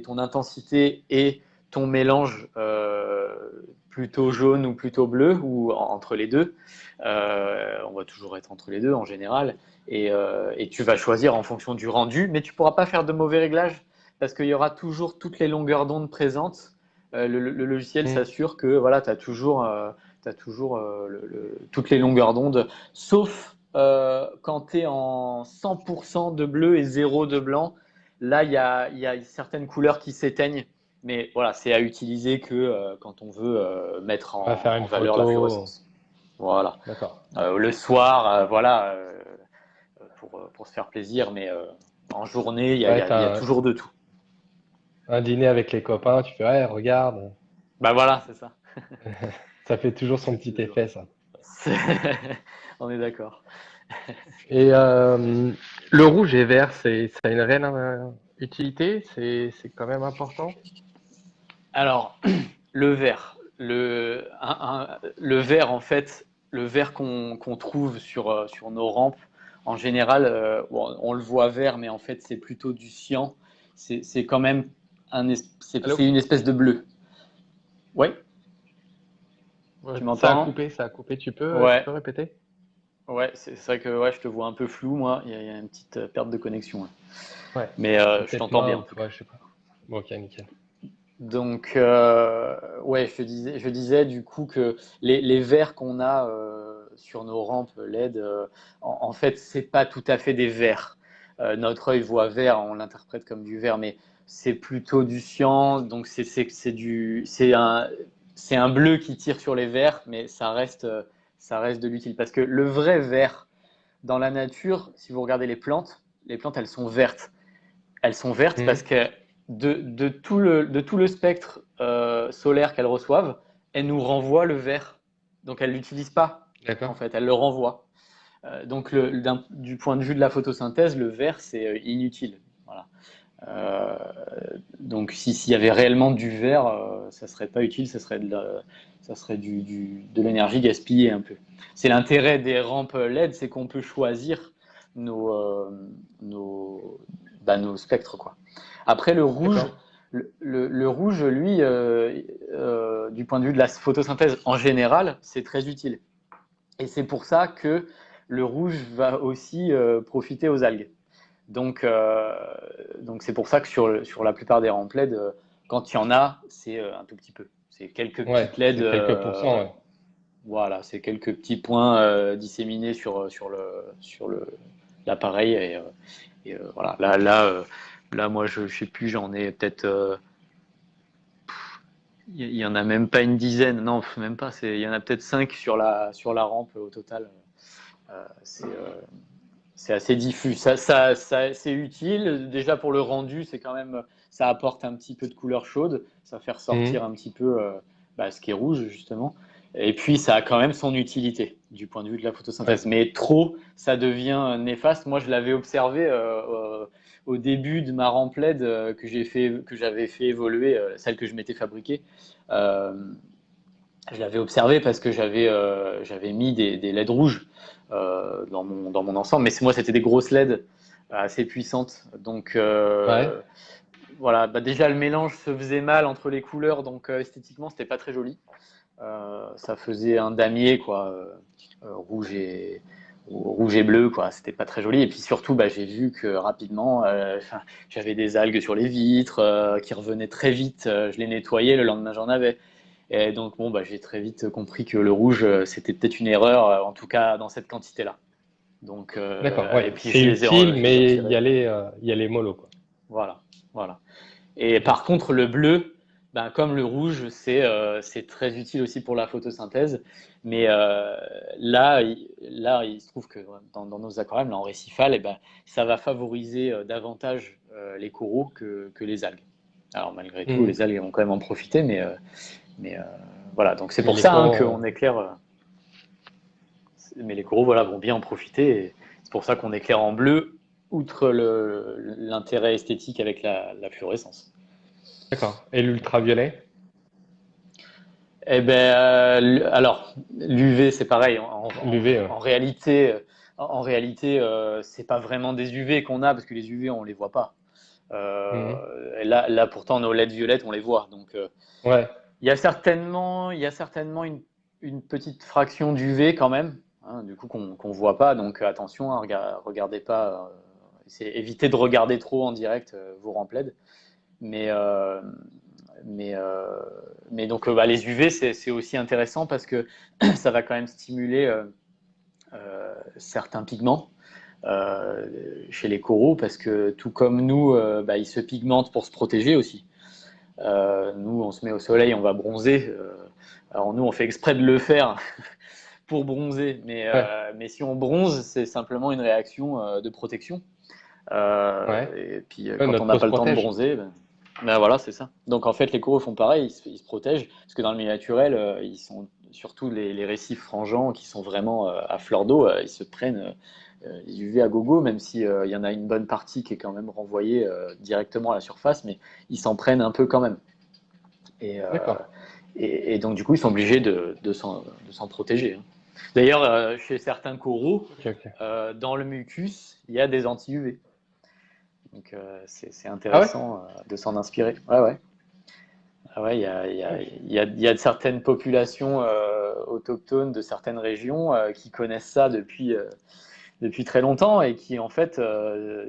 ton intensité et ton mélange plutôt jaune ou plutôt bleu, ou entre les deux. On va toujours être entre les deux en général. Et tu vas choisir en fonction du rendu, mais tu ne pourras pas faire de mauvais réglages parce qu'il y aura toujours toutes les longueurs d'onde présentes. Le logiciel Hmm. s'assure que voilà, tu as toujours, toutes les longueurs d'onde, sauf quand tu es en 100% de bleu et zéro de blanc. Là, il y a certaines couleurs qui s'éteignent, mais voilà, c'est à utiliser que quand on veut mettre On va faire en une valeur la photo. fluorescence. Voilà. D'accord. Le soir, voilà, pour se faire plaisir, mais en journée, Ouais, il y a toujours de tout. un dîner avec les copains, tu fais, ouais, regarde. Bah voilà, c'est ça. Ça fait toujours son petit Toujours. effet, ça. On est d'accord. Et le rouge et vert, ça a une réelle utilité, c'est quand même important. Alors, le vert. Le vert, en fait, le vert qu'on trouve sur nos rampes, en général, bon, on le voit vert, mais en fait, c'est plutôt du cyan. C'est quand même Allô? c'est une espèce de bleu. Oui, Ouais, tu m'entends? ça a coupé. Tu Ouais, peux répéter? ouais, c'est vrai que ouais, je te vois un peu flou, moi. Il y a une petite perte de connexion, là. Ouais. Mais C'est je peut-être t'entends moi bien, ou en tout cas. toi, je sais pas. Bon, ok, nickel. Donc, ouais, je disais du coup que les verres qu'on a sur nos rampes LED, en fait, c'est pas tout à fait des verres. Notre œil voit vert, on l'interprète comme du vert, mais c'est plutôt du cyan. Donc, c'est un bleu qui tire sur les verres, mais ça reste de l'utile. Parce que le vrai vert dans la nature, si vous regardez les plantes, elles sont vertes. Elles sont vertes Hmm. parce que de tout le spectre solaire qu'elles reçoivent, elles nous renvoient le vert. Donc elles ne l'utilisent pas, en D'accord. fait, elles le renvoient. Donc du point de vue de la photosynthèse, le vert, c'est inutile. Voilà. Euh, donc s'il y avait réellement du vert, ça ne serait pas utile, ça serait de l'énergie gaspillée un peu. C'est l'intérêt des rampes LED, c'est qu'on peut choisir nos, nos, nos spectres, quoi. Après, D'accord. le rouge, lui, du point de vue de la photosynthèse en général, c'est très utile. Et c'est pour ça que le rouge va aussi profiter aux algues. Donc, donc c'est pour ça que sur la plupart des rampes LED, quand il y en a, c'est un tout petit peu. C'est quelques Ouais, petites LED, c'est quelques pourcents, ouais. voilà, c'est quelques petits points disséminés sur l'appareil. Voilà, là, moi, je sais plus, j'en ai peut-être. Il y en a même pas une dizaine, non, même pas. Il y en a peut-être 5 sur la rampe au total. Euh, c'est euh, c'est assez diffus. C'est utile. Déjà pour le rendu, c'est quand même, ça apporte un petit peu de couleur chaude. Ça fait Hmm. ressortir un petit peu ce qui est rouge, justement. Et puis, ça a quand même son utilité du point de vue de la Ouais. photosynthèse. Mais trop, ça devient néfaste. Moi, je l'avais observé au début de ma rampe LED que j'avais fait évoluer, celle que je m'étais fabriquée. Euh, je l'avais observé parce que j'avais mis des LED rouges dans mon ensemble, mais moi c'était des grosses LED assez puissantes. Donc Ouais. voilà, bah, déjà le mélange se faisait mal entre les couleurs, donc esthétiquement c'était pas très joli. Ça faisait un damier quoi, rouge et bleu quoi. C'était pas très joli. Et puis surtout, bah, j'ai vu que rapidement, j'avais des algues sur les vitres qui revenaient très vite. Je les nettoyais, le lendemain j'en avais. Et donc, bon, bah, j'ai très vite compris que le rouge, c'était peut-être une erreur, en tout cas dans cette quantité-là. Donc, D'accord, et ouais. puis C'est utile, je les ai mais retirés. il y a les mollo, quoi. Voilà, voilà. Et Ok. par contre, le bleu, ben, comme le rouge, c'est très utile aussi pour la photosynthèse. Mais là, il se trouve que dans nos aquariums, là, en récifal, eh ben, ça va favoriser davantage les coraux que les algues. Alors, malgré tout, Hmm. les algues vont quand même en profiter, mais voilà. Donc, c'est Mais pour les ça hein, coraux, qu'on éclaire. Mais les coraux voilà, vont bien en profiter C'est pour ça qu'on éclaire en bleu, outre l'intérêt esthétique avec la fluorescence. D'accord. Et l'ultraviolet? Eh ben, alors, l'UV, c'est pareil. L'UV, ouais. En réalité, c'est pas vraiment des UV qu'on a parce que les UV, on les voit pas. Mhm. Et là, pourtant, nos LED violettes, on les voit. Donc, Ouais, il y a certainement une petite fraction d'UV quand même, hein, du coup, qu'on voit pas. Donc, attention, hein, regardez pas. Évitez de regarder trop en direct vos rampes LED. Mais, euh, mais, euh, mais donc, les UV, c'est aussi intéressant parce que ça va quand même stimuler certains pigments chez les coraux parce que tout comme nous, ils se pigmentent pour se protéger aussi. Nous, on se met au soleil, on va bronzer. Alors nous, on fait exprès de le faire pour bronzer, ouais, mais si on bronze, c'est simplement une réaction de protection. ouais. Et puis Ouais, quand on notre n'a peau pas se le temps de protège. bronzer, ben voilà, c'est ça. Donc en fait, les coraux font pareil, ils se protègent, parce que dans le milieu naturel, ils sont surtout les récifs frangeants qui sont vraiment à fleur d'eau, ils se prennent les UV à gogo, même si il y en a une bonne partie qui est quand même renvoyée directement à la surface, mais ils s'en prennent un peu quand même. Et, D'accord. donc du coup, ils sont obligés de s'en protéger, hein. D'ailleurs, chez certains coraux, Ok, ok. dans le mucus, il y a des anti-UV. Donc c'est Ah ouais? intéressant de s'en inspirer. Ouais, ouais. Ah ouais, Ouais. il y a certaines populations autochtones de certaines régions qui connaissent ça depuis très longtemps et qui en fait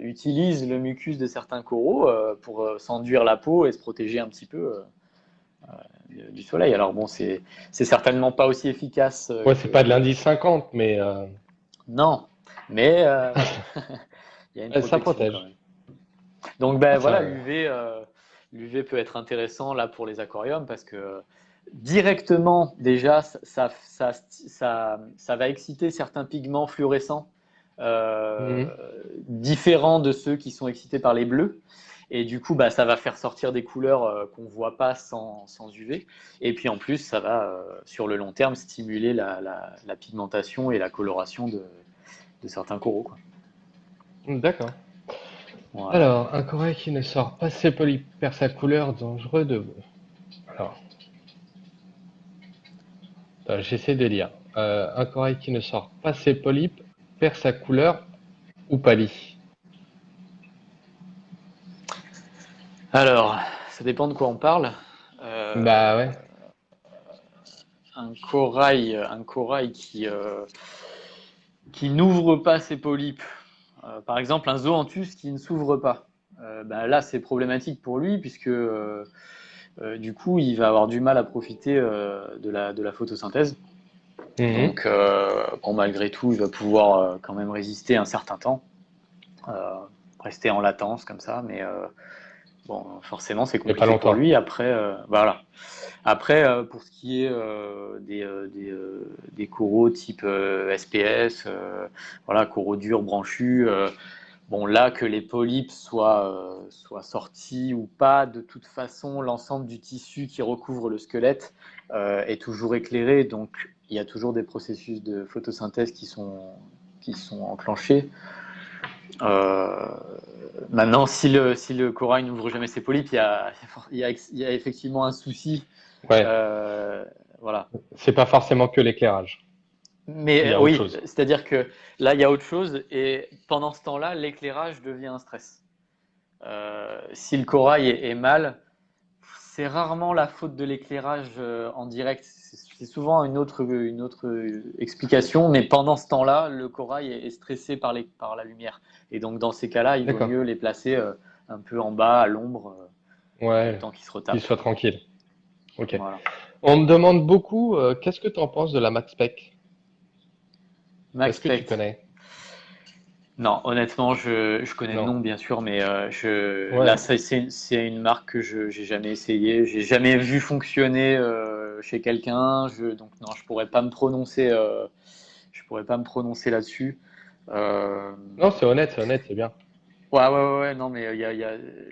utilisent le mucus de certains coraux pour s'enduire la peau et se protéger un petit peu du soleil. Alors bon, c'est certainement pas aussi efficace Ouais, c'est pas de l'indice 50, mais Non, mais voilà, il y a une ouais, ça protection quand protège. même. Donc ben Ah, voilà, ça, l'UV peut être intéressant là pour les aquariums parce que directement déjà ça va exciter certains pigments fluorescents euh, mhm. différents de ceux qui sont excités par les bleus. Et du coup, bah, ça va faire sortir des couleurs qu'on ne voit pas sans UV. Et puis en plus, ça va, sur le long terme, stimuler la pigmentation et la coloration de certains coraux, quoi. D'accord. Voilà. Alors, un corail qui ne sort pas ses polypes perd sa couleur, dangereux de... Alors, j'essaie de lire. Un corail qui ne sort pas ses polypes perd sa couleur ou pâlit. Alors, ça dépend de quoi on parle. Euh, Bah ouais. un corail qui n'ouvre pas ses polypes. Par exemple, un zoanthus qui ne s'ouvre pas. Ben là, c'est problématique pour lui puisque du coup, il va avoir du mal à profiter de la photosynthèse. Mhm. Donc, bon, malgré tout, il va pouvoir quand même résister un certain temps, euh, rester en latence comme ça, mais bon, forcément, c'est Mais pas compliqué pour longtemps. lui. Après, voilà. Après, pour ce qui est des coraux type SPS, voilà, coraux durs, branchus, bon, là, que les polypes soient sortis ou pas, de toute façon, l'ensemble du tissu qui recouvre le squelette est toujours éclairé, donc il y a toujours des processus de photosynthèse qui sont enclenchés. Euh, Maintenant, si le corail n'ouvre jamais ses polypes, il y a effectivement un souci. Ouais. euh, voilà. C'est pas forcément que l'éclairage. Il y Mais a autre oui, chose. c'est-à-dire que là, il y a autre chose, et pendant ce temps-là, l'éclairage devient un stress. Si le corail est mal, c'est rarement la faute de l'éclairage en direct. C'est souvent une autre explication, mais pendant ce temps-là, le corail est stressé par la lumière. Et donc, dans ces cas-là, il vaut D'accord. mieux les placer un peu en bas, à l'ombre, le Ouais. temps qu'ils se Qu'il retapent. soit tranquille. Ok. Voilà. On me demande beaucoup, qu'est-ce que tu en penses de la MaxSpec? Max Est-ce que tu Spect. connais? Non, honnêtement, je connais le Non. nom, bien sûr, mais là, Ouais. c'est une marque que je n'ai jamais essayé. J'ai jamais vu fonctionner chez quelqu'un. Donc, non, je pourrais pas me prononcer là-dessus. Euh, Non, c'est honnête, c'est bien. Ouais, non, mais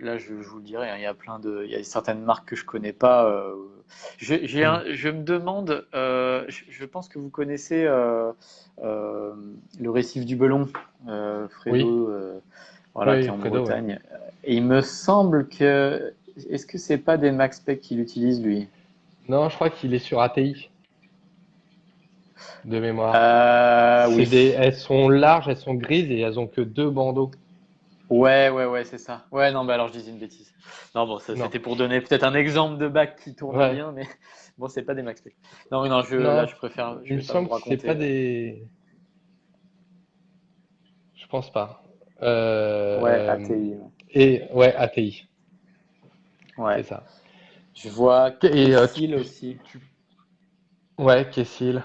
là, je vous le dirai, hein, il y a certaines marques que je connais pas. Hmm. Je me demande, je pense que vous connaissez euh, le récif du Belon, Oui, Fredo, voilà, qui est oui, en Fredo, oui. Bretagne. Et il me semble que, est-ce que c'est pas des Max Spec qu'il utilise lui? Non, je crois qu'il est sur ATI, de mémoire. Oui. Elles sont larges, elles sont grises et elles ont que deux bandeaux. Ouais, c'est ça. Ouais, non, bah alors je disais une bêtise. Non, bon, ça Non, c'était pour donner peut-être un exemple de bac qui tourne ouais. bien, mais bon, c'est pas des Max Spec. Non, non, là, Non, je préfère, je il me vais pas vous semble que c'est pas raconter. des. Je pense pas. Ouais, Euh, ATI. et ouais, ATI, c'est Ouais. ça. Je vois Et Kessil aussi. ouais, Kessil.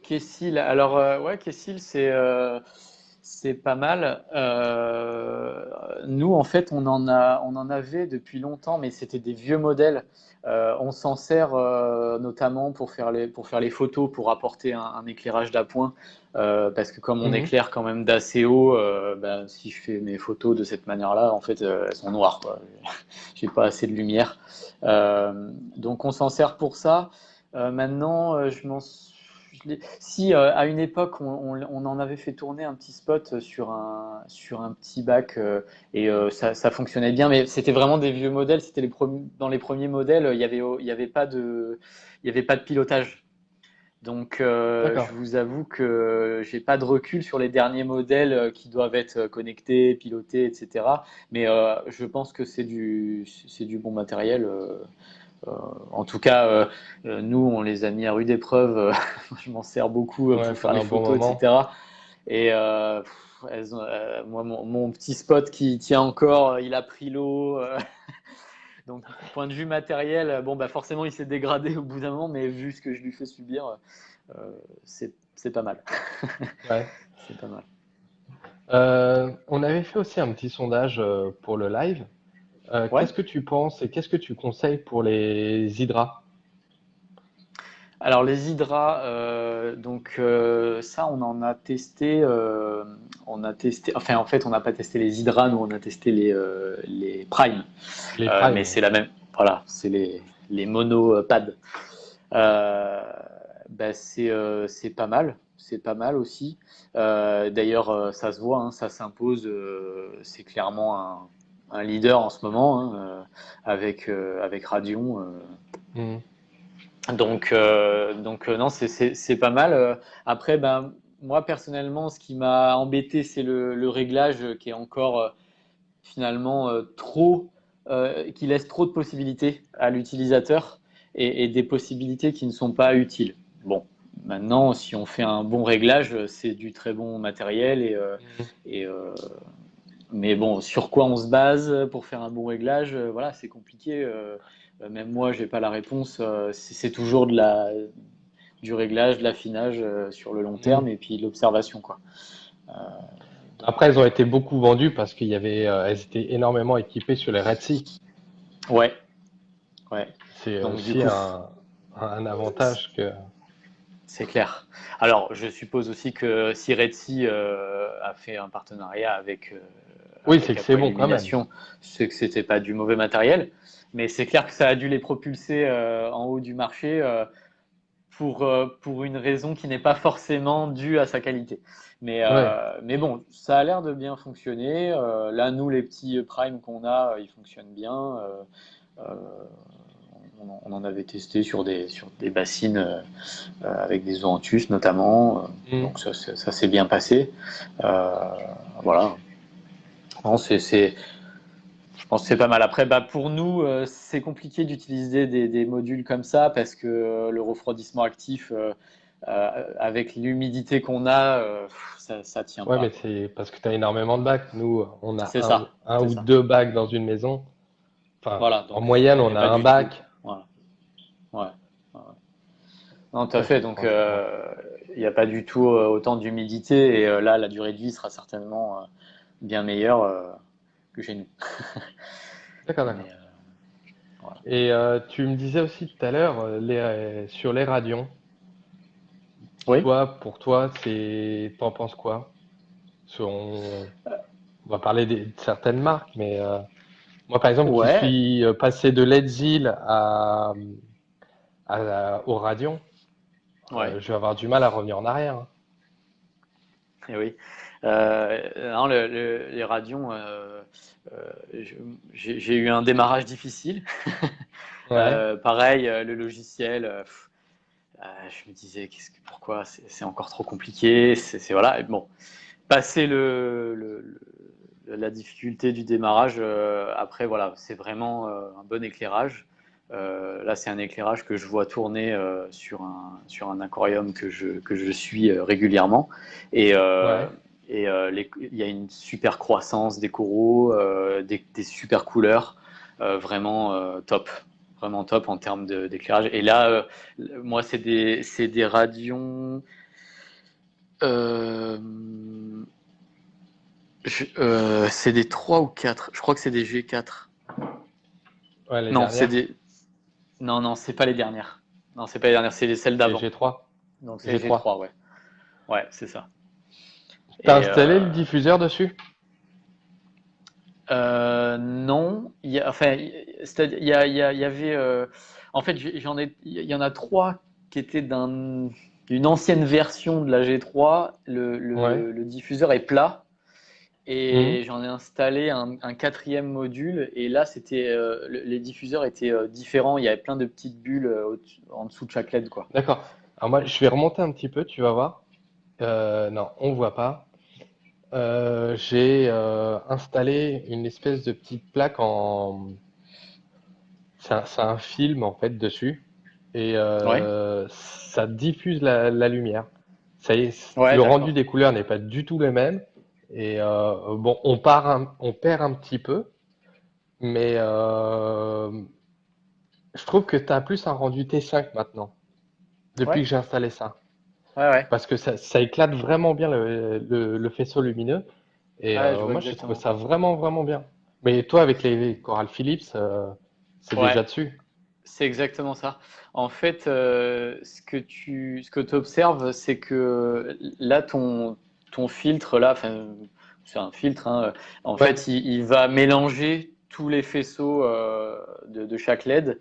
Kessil, alors ouais, Kessil, c'est pas mal. Nous, en fait, on en avait depuis longtemps, mais c'était des vieux modèles. On s'en sert notamment pour faire les photos, pour apporter un éclairage d'appoint, parce que comme on Mhm. éclaire quand même d'assez haut, ben, si je fais mes photos de cette manière-là, en fait, elles sont noires, quoi. J'ai pas assez de lumière. Donc on s'en sert pour ça. Maintenant, si à une époque on en avait fait tourner un petit spot sur un petit bac et ça fonctionnait bien, mais c'était vraiment des vieux modèles. C'était dans les premiers modèles, il y avait pas de pilotage. Donc D'accord. je vous avoue que j'ai pas de recul sur les derniers modèles qui doivent être connectés, pilotés, etc. Mais je pense que c'est du bon matériel. Euh, En tout cas, nous, on les a mis à rude épreuve. Je m'en sers beaucoup Ouais, pour faire pendant les un bon photos, moment. etc. Et moi, mon petit spot qui tient encore, il a pris l'eau. Donc, point de vue matériel, bon, bah forcément, il s'est dégradé au bout d'un moment, mais vu ce que je lui fais subir, c'est pas mal. Ouais. C'est pas mal. On avait fait aussi un petit sondage pour le live. Ouais. Qu'est-ce que tu penses et qu'est-ce que tu conseilles pour les hydras? Alors les hydras, ça on a testé. Enfin en fait on n'a pas testé les hydras, nous on a testé les prime. Les Mais primes. c'est la même. Voilà, c'est les monopads. Euh, c'est pas mal, c'est pas mal aussi. D'ailleurs ça se voit, hein, ça s'impose. C'est clairement un leader en ce moment hein, avec Radion. Mhm. Non, c'est pas mal. Après, ben, moi personnellement, ce qui m'a embêté, c'est le réglage qui est encore finalement qui laisse trop de possibilités à l'utilisateur et des possibilités qui ne sont pas utiles. Bon, maintenant, si on fait un bon réglage, c'est du très bon matériel Mhm. et mais bon, sur quoi on se base pour faire un bon réglage, voilà, c'est compliqué. Même moi, j'ai pas la réponse. C'est toujours du réglage, de l'affinage sur le long Mhm. terme et puis l'observation, quoi. Après, elles ont été beaucoup vendues parce qu'il y avait, elles étaient énormément équipées sur les Red Sea. Ouais, ouais. C'est Donc du aussi coup, un avantage que. c'est clair. Alors, je suppose aussi que si Red Sea a fait un partenariat Oui, c'est avec que c'est bon quand même. Aquaillumination, c'est que c'était pas du mauvais matériel. Mais c'est clair que ça a dû les propulser en haut du marché pour une raison qui n'est pas forcément due à sa qualité. Ouais. Mais bon, ça a l'air de bien fonctionner. Là, nous, les petits Prime qu'on a, ils fonctionnent bien. Euh, on en avait testé sur des bassines avec des zoanthus notamment. Mhm. Donc ça s'est bien passé. Euh, voilà. Non, je pense que c'est pas mal. Après, bah, pour nous, c'est compliqué d'utiliser des modules comme ça parce que le refroidissement actif, avec l'humidité qu'on a, ça tient Ouais, mais pas, quoi. c'est parce que tu as énormément de bacs. Nous, on a C'est ça, un c'est ou ça. deux bacs dans une maison. Enfin, Voilà, en donc moyenne, on on n'est a pas un du tout. bac. Voilà. Ouais. Ouais. Non, tout à Ouais, fait. c'est Donc, franchement. il n'y a pas du tout autant d'humidité et là, la durée de vie sera certainement bien meilleure que chez nous. D'accord, Mais d'accord. voilà. Et tu me disais aussi tout à l'heure, sur les radions, Oui. toi, pour toi, c'est, t'en penses quoi? Selon. on va parler de certaines marques, mais moi, par exemple, qui Ouais, suis passé de Leadsil au Radion, ouais. je vais avoir du mal à revenir en arrière, hein. Eh oui. Non, les radions, euh, je- j'ai eu un démarrage difficile. Ouais, Pareil, le logiciel, je me disais pourquoi c'est encore trop compliqué. Voilà. Et bon, passer la difficulté du démarrage, après voilà, c'est vraiment un bon éclairage. Là, c'est un éclairage que je vois tourner sur un aquarium que je suis régulièrement. Et, ouais. il y a une super croissance des coraux, des super couleurs, vraiment top. Vraiment top en termes d'éclairage. Et là, moi, c'est des radions. Euh, c'est des 3 ou 4. Je crois que c'est des G4. Ouais, les Non, c'est dernières, des. Non, non, c'est pas les dernières. Non, c'est pas les dernières, c'est celles c'est d'avant. G3. Donc c'est G3. G3, ouais. Ouais, c'est ça. T'as Et installé le diffuseur dessus? non, enfin, il y avait. En fait, il y en a trois qui étaient d'une ancienne version de la G3. Ouais. Le diffuseur est plat. Mhm. Et j'en ai installé un quatrième module. Et là, les diffuseurs étaient différents. Il y avait plein de petites bulles en dessous de chaque LED, quoi. D'accord. Alors moi, je vais remonter un petit peu, tu vas voir. Non, on voit pas. J'ai installé une espèce de petite plaque en. C'est un film en fait dessus et Ouais, ça diffuse la lumière. Ça y est, ouais, le rendu d'accord. des couleurs n'est pas du tout le même et bon, on perd un petit peu, mais je trouve que tu as plus un rendu T5 maintenant depuis Ouais, que j'ai installé ça ouais, ouais. parce que ça éclate vraiment bien le faisceau lumineux et Ouais, je vois moi j'ai trouvé exactement. ça vraiment vraiment bien. Mais toi avec les Coral Philips, c'est Ouais, déjà dessus. c'est exactement ça. En fait, ce que tu observes, c'est que là, ton filtre, là, enfin, c'est un filtre, hein, en Ouais, fait, il va mélanger tous les faisceaux de chaque LED.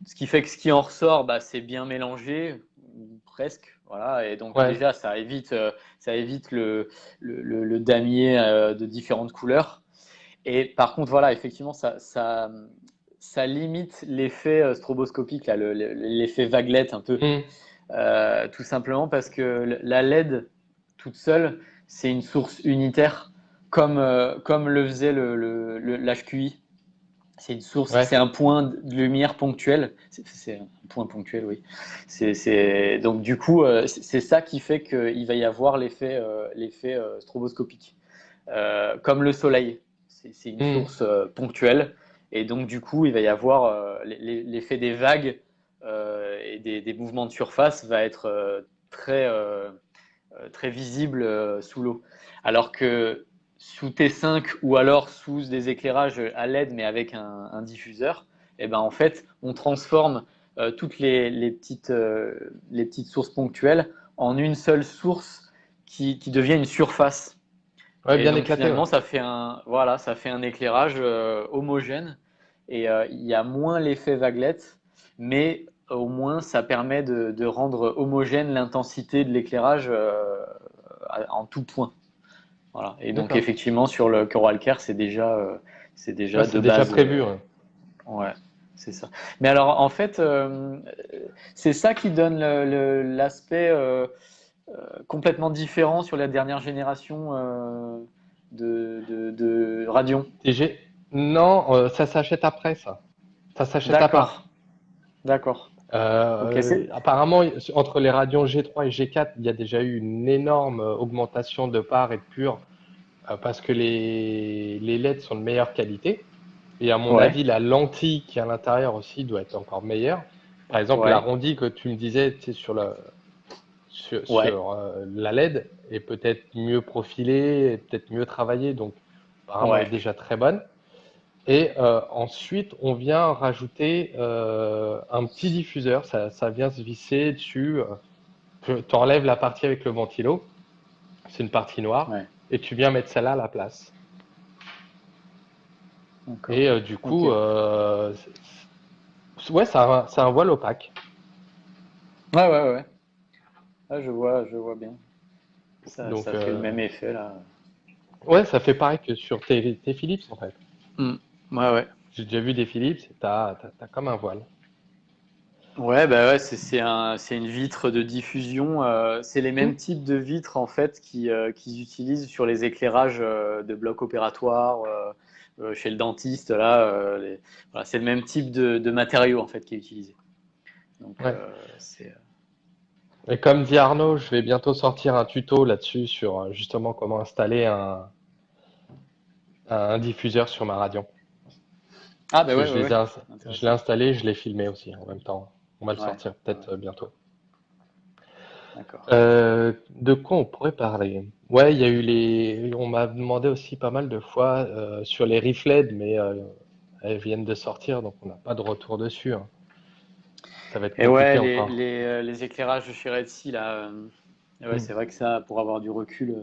Ce qui fait que ce qui en ressort, bah, c'est bien mélangé, ou presque. Voilà, et donc ouais. déjà, ça évite le damier de différentes couleurs. Et par contre, voilà, effectivement, ça limite l'effet stroboscopique, là, l'effet vaguelette un peu. Hmm. Tout simplement parce que la LED toute seule, c'est une source unitaire, comme le faisait l'HQI. C'est une source, Ouais. c'est un point de lumière ponctuel. C'est un point ponctuel, oui. Donc du coup, c'est ça qui fait qu'il va y avoir l'effet stroboscopique. Comme le soleil, c'est une Hmm. source ponctuelle. Et donc du coup, il va y avoir l'effet des vagues et des mouvements de surface va être très visible sous l'eau. Alors que sous T5 ou alors sous des éclairages à LED mais avec un diffuseur, et ben en fait, on transforme toutes les petites sources ponctuelles en une seule source qui devient une surface. Ouais, Et bien donc éclaté, ouais. finalement, voilà, ça fait un éclairage homogène et il y a moins l'effet vaguelette, mais au moins ça permet de rendre homogène l'intensité de l'éclairage en tout point. Voilà. Et donc D'accord. effectivement sur le Coral Care, c'est Ouais, déjà c'est de déjà base, prévu, ouais. ouais, c'est ça. Mais alors en fait, c'est ça qui donne l'aspect complètement différent sur la dernière génération de Radeon. TG? Non, ça s'achète après, ça. Ça s'achète à part. D'accord, d'accord. Ok, Apparemment, entre les radions G3 et G4, il y a déjà eu une énorme augmentation de part et de pur parce que les LED sont de meilleure qualité. Et à mon ouais, avis, la lentille qui est à l'intérieur aussi doit être encore meilleure. Par exemple, ouais, l'arrondi que tu me disais, tu sais, ouais, sur la LED est peut-être mieux profilée, est peut-être mieux travaillée, donc apparemment elle est ouais, déjà très bonne. Et ensuite, on vient rajouter un petit diffuseur, ça vient se visser dessus. Tu enlèves la partie avec le ventilo, c'est une partie noire, ouais. et tu viens mettre celle-là à la place. D'accord. Et du Ok. coup, ouais, c'est un voile opaque. Ouais, ouais, ouais. Ah, je vois bien. Donc, Ça fait le même effet là. ouais, ça fait pareil que sur tes Philips en fait. Hmm. Ouais, ouais. J'ai déjà vu des Philips, et t'as comme un voile. Ouais, bah ouais, c'est une vitre de diffusion. C'est les Hmm. mêmes types de vitres en fait qu'ils utilisent sur les éclairages de blocs opératoires chez le dentiste là. Voilà, c'est le même type de matériau en fait qui est utilisé. Donc Ouais. c'est Et comme dit Arnaud, je vais bientôt sortir un tuto là-dessus sur justement comment installer un diffuseur sur ma radio. ah Parce bah que ouais, ouais, ouais. je l'ai Intéressant. installé, je l'ai filmé aussi en même temps. On va le Ouais, sortir ouais, peut-être bientôt. d'accord. De quoi on pourrait parler? Ouais, il y a eu on m'a demandé aussi pas mal de fois sur les Refled, mais elles viennent de sortir, donc on n'a pas de retour dessus, hein. Ça va être Et ouais, compliqué encore. les éclairages de chez Redsi là. Ouais, Hmm. c'est vrai que ça, pour avoir du recul,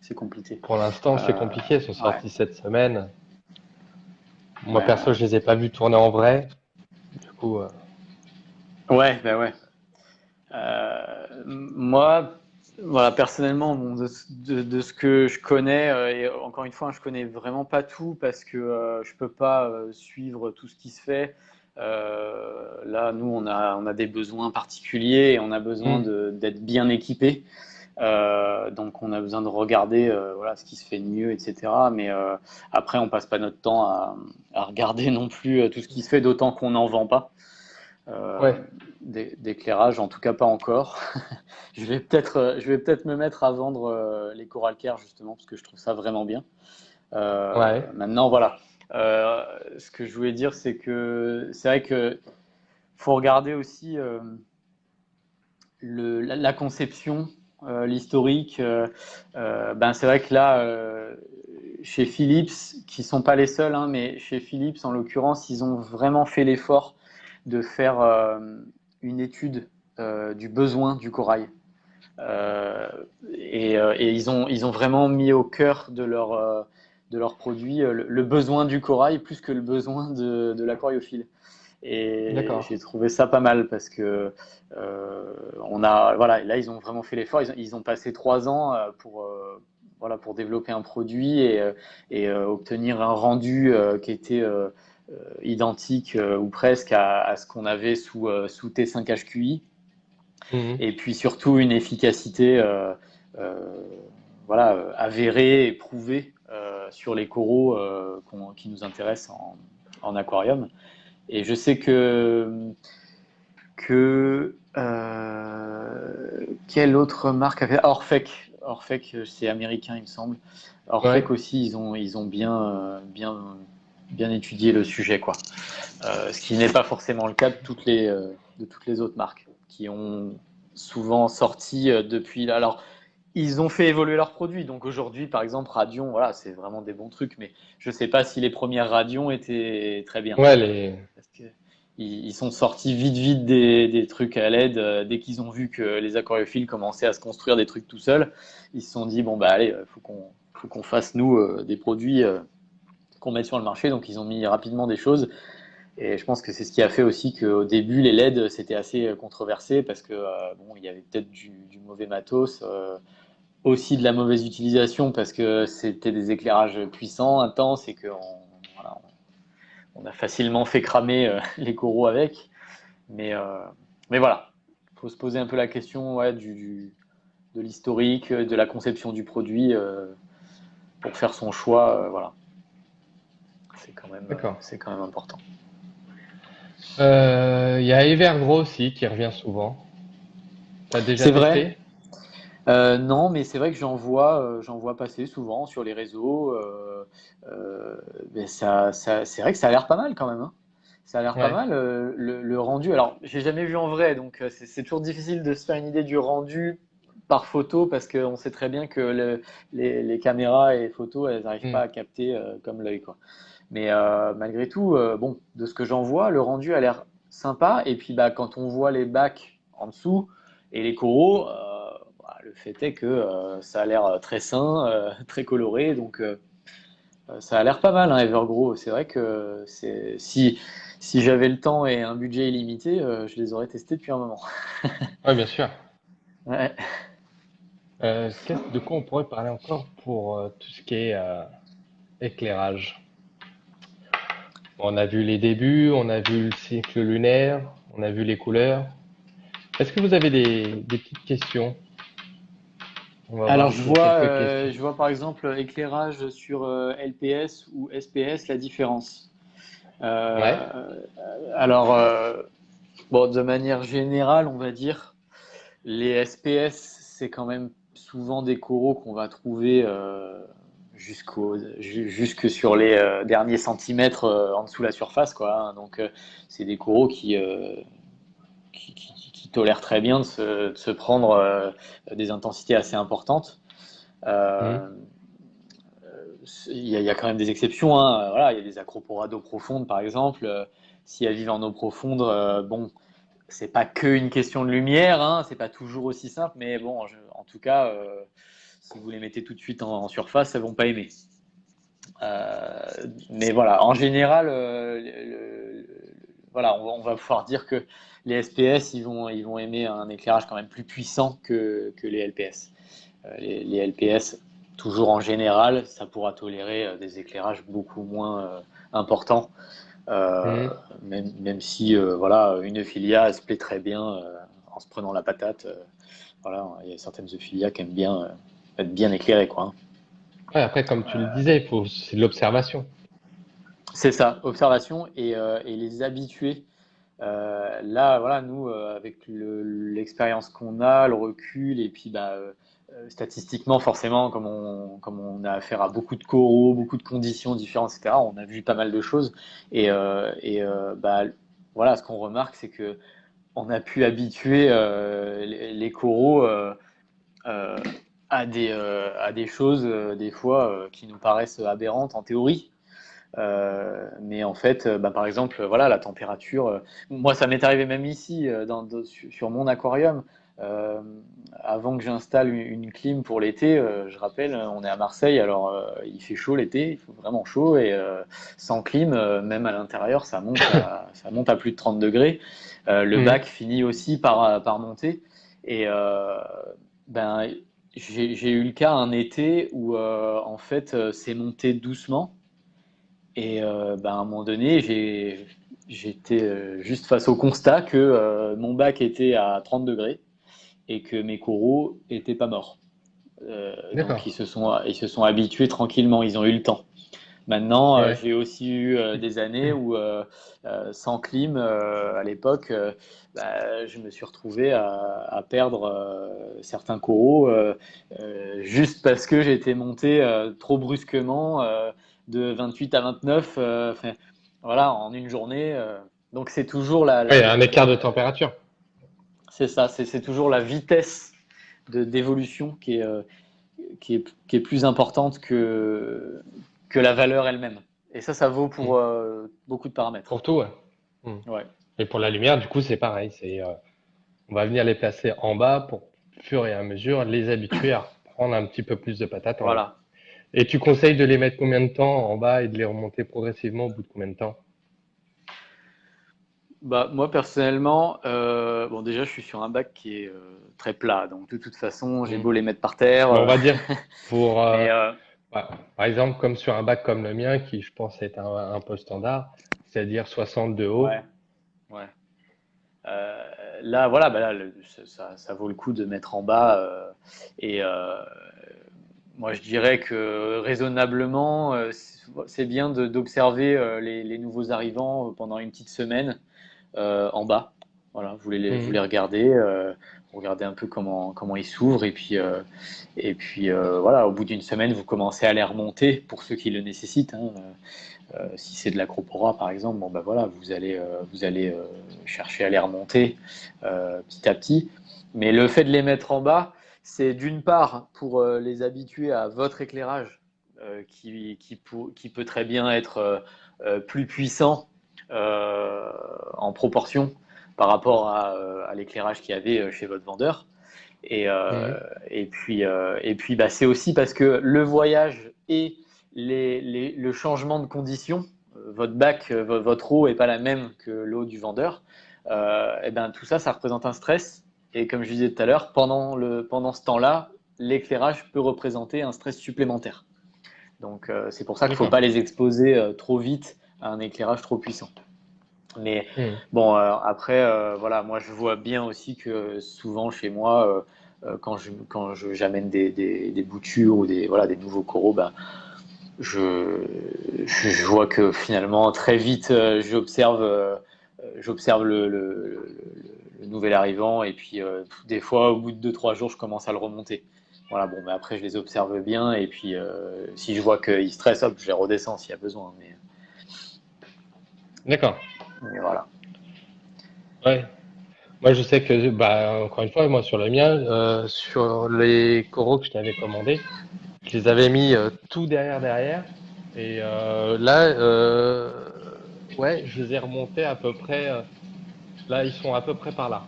c'est compliqué. Pour l'instant, c'est Euh, compliqué. Elles sont ouais, sorties cette semaine. Moi, ouais, perso, je les ai pas vus tourner en vrai. Du coup, ouais, bah ouais. Moi, voilà, personnellement, bon, de ce que je connais, et encore une fois, je connais vraiment pas tout parce que je peux pas suivre tout ce qui se fait. Là, nous, on a des besoins particuliers et on a besoin hmm. d'être bien équipés. Donc, on a besoin de regarder voilà, ce qui se fait de mieux, etc. Mais après, on passe pas notre temps à regarder non plus tout ce qui se fait, d'autant qu'on n'en vend pas euh, Ouais, d'éclairage, en tout cas pas encore. Je vais peut-être me mettre à vendre les Coral Care justement parce que je trouve ça vraiment bien. ouais. Maintenant, voilà. Ce que je voulais dire, c'est que c'est vrai que faut regarder aussi la conception, l'historique. Ben c'est vrai que là, chez Philips, qui sont pas les seuls, hein, mais chez Philips en l'occurrence, ils ont vraiment fait l'effort de faire une étude du besoin du corail. Euh, et ils ont vraiment mis au cœur de leur produit le besoin du corail plus que le besoin de l'aquariophile. Et D'accord. j'ai trouvé ça pas mal parce que on a, voilà, là ils ont vraiment fait l'effort. Ils ont passé 3 ans voilà, pour développer un produit et obtenir un rendu qui était identique ou presque à ce qu'on avait sous T5HQI Mhm. et puis surtout une efficacité euh, voilà, avérée et prouvée sur les coraux qui nous intéressent en aquarium. Et je sais quelle autre marque a fait Orphec. Orphec, c'est américain, il me semble. Ouais. Orphec aussi, ils ont bien étudié le sujet, quoi. Ce qui n'est pas forcément le cas de toutes les autres marques qui ont souvent sorti depuis. Alors, ils ont fait évoluer leurs produits. Donc aujourd'hui, par exemple, Radion, voilà, c'est vraiment des bons trucs. Mais je ne sais pas si les premières Radion étaient très bien. Ouais, les. Parce que ils sont sortis vite des trucs à LED. Dès qu'ils ont vu que les aquariophiles commençaient à se construire des trucs tout seuls, ils se sont dit bon bah allez, faut qu'on fasse nous des produits qu'on mette sur le marché. Donc ils ont mis rapidement des choses. Et je pense que c'est ce qui a fait aussi qu'au début les LED c'était assez controversé parce que bon il y avait peut-être du mauvais matos. Aussi de la mauvaise utilisation parce que c'était des éclairages puissants, intenses et qu'on voilà, on a facilement fait cramer les coraux avec. Mais, euh, mais voilà, il faut se poser un peu la question ouais, de l'historique, de la conception du produit pour faire son choix. Voilà, D'accord. c'est quand même important. Il y a Evergrow aussi qui revient souvent. T'as déjà C'est vrai. testé? Non, mais c'est vrai que j'en vois passer souvent sur les réseaux. Mais c'est vrai que ça a l'air pas mal quand même, hein. Ça a l'air pas Ouais. mal le rendu. Alors, j'ai jamais vu en vrai, donc c'est toujours difficile de se faire une idée du rendu par photo parce qu'on sait très bien que les caméras et les photos, elles n'arrivent Hmm. pas à capter comme l'œil, quoi. Mais malgré tout, bon, de ce que j'en vois, le rendu a l'air sympa. Et puis, bah, quand on voit les bacs en dessous et les coraux, bah, le fait est que ça a l'air très sain, très coloré. Donc, Ça a l'air pas mal, hein, Evergrow. C'est vrai que si j'avais le temps et un budget illimité, je les aurais testés depuis un moment. Oui, bien sûr. Ouais. De quoi on pourrait parler encore pour tout ce qui est éclairage? On a vu les débuts, on a vu le cycle lunaire, on a vu les couleurs. Est-ce que vous avez des petites questions? On va Alors voir s'il y a quelques questions. je vois par exemple éclairage sur LPS ou SPS, la différence. Ouais. Alors, bon, de manière générale, on va dire, les SPS, c'est quand même souvent des coraux qu'on va trouver jusque sur les derniers centimètres en dessous de la surface, quoi, hein. Donc, c'est des coraux qui tolèrent très bien de se prendre des intensités assez importantes. Mhm. Euh, il y a quand même des exceptions, hein. Voilà, il y a des acroporas d'eau profonde, par exemple. Si elles vivent en eau profonde, bon, c'est pas que une question de lumière, hein, c'est pas toujours aussi simple, mais bon, en tout cas, si vous les mettez tout de suite en surface, elles vont pas aimer. Euh, mais voilà, en général, voilà, on va pouvoir dire que les SPS, ils vont aimer un éclairage quand même plus puissant que les LPS. Les LPS, toujours en général, ça pourra tolérer des éclairages beaucoup moins importants. Euh, Mhm. même si voilà, une Euphilia elle se plaît très bien en se prenant la patate. Voilà, il y a certaines Euphilia qui aiment bien être bien éclairées, quoi, hein. Ouais, après, comme tu le disais, c'est de l'observation. C'est ça, observation et les habituer. Là, voilà, nous, avec l'expérience qu'on a, le recul, et puis bah, statistiquement, forcément, comme on a affaire à beaucoup de coraux, beaucoup de conditions différentes, etc., on a vu pas mal de choses. Bah, voilà, ce qu'on remarque, c'est que on a pu habituer les coraux euh, à des choses, des fois, qui nous paraissent aberrantes en théorie. Mais en fait, bah, par exemple, voilà, la température. Moi, ça m'est arrivé même ici, sur mon aquarium. Euh, Avant que j'installe une clim pour l'été, je rappelle, on est à Marseille, alors il fait chaud l'été, il fait vraiment chaud, et sans clim, même à l'intérieur, ça monte à plus de 30 degrés. Le Mhm. bac finit aussi par monter. Et ben, j'ai eu le cas un été où, en fait, c'est monté doucement. Et ben, à un moment donné, j'étais juste face au constat que mon bac était à 30 degrés et que mes coraux étaient pas morts. Donc D'accord. ils se sont habitués tranquillement, ils ont eu le temps. Maintenant, Ouais. j'ai aussi eu des années où, sans clim, à l'époque, bah, je me suis retrouvé à perdre certains coraux juste parce que j'étais monté trop brusquement de 28 à 29, enfin, voilà, en une journée. Donc c'est toujours Ouais, il y a un écart de température. c'est ça, c'est toujours la vitesse d'évolution qui est plus importante que la valeur elle-même. Et ça vaut pour Mhm. beaucoup de paramètres. Pour tout, ouais. Mhm. Ouais, Et pour la lumière, du coup, c'est pareil. On va venir les placer en bas pour, au fur et à mesure, les habituer à prendre un petit peu plus de patates en haut. voilà. Et tu conseilles de les mettre combien de temps en bas et de les remonter progressivement au bout de combien de temps? Bah, moi personnellement, bon déjà je suis sur un bac qui est très plat, donc de toute façon j'ai Mhm. beau les mettre par terre, Mais on va dire pour, mais ouais, par exemple, comme sur un bac comme le mien, qui je pense est un peu standard, c'est-à-dire 60 de haut. ouais, ouais. Euh, Là voilà, bah là ça vaut le coup de mettre en bas et moi je dirais que raisonnablement c'est bien d'observer les nouveaux arrivants pendant une petite semaine en bas. Voilà, vous Mhm. les regardez, vous regardez un peu comment ils s'ouvrent et puis voilà, au bout d'une semaine, vous commencez à les remonter pour ceux qui le nécessitent, hein. Si c'est de l'acropora par exemple, bon bah voilà, vous allez chercher à les remonter petit à petit. Mais le fait de les mettre en bas, c'est d'une part pour les habituer à votre éclairage qui peut très bien être plus puissant en proportion par rapport à l'éclairage qu'il y avait chez votre vendeur. Et, Mhm. et puis bah, c'est aussi parce que le voyage et le changement de conditions, votre bac, votre eau n'est pas la même que l'eau du vendeur, et ben, tout ça, ça représente un stress. Et comme je disais tout à l'heure, pendant ce temps-là, l'éclairage peut représenter un stress supplémentaire. Donc, c'est pour ça qu'il ne faut D'accord. pas les exposer trop vite à un éclairage trop puissant. Mais Hmm. bon, après, voilà, moi je vois bien aussi que souvent chez moi, j'amène des boutures ou voilà, des nouveaux coraux, ben, je vois que finalement très vite j'observe le nouvel arrivant et puis des fois au bout de 2-3 jours je commence à le remonter. Voilà, bon, mais après je les observe bien et puis si je vois qu'ils stressent, hop, je les redescends s'il y a besoin. D'accord. Mais voilà. Ouais. Moi, je sais que, bah, encore une fois, moi, sur le mien, sur les coraux que je t'avais commandés, je les avais mis tout derrière. Et là, ouais, je les ai remontés à peu près. Là, ils sont à peu près par là.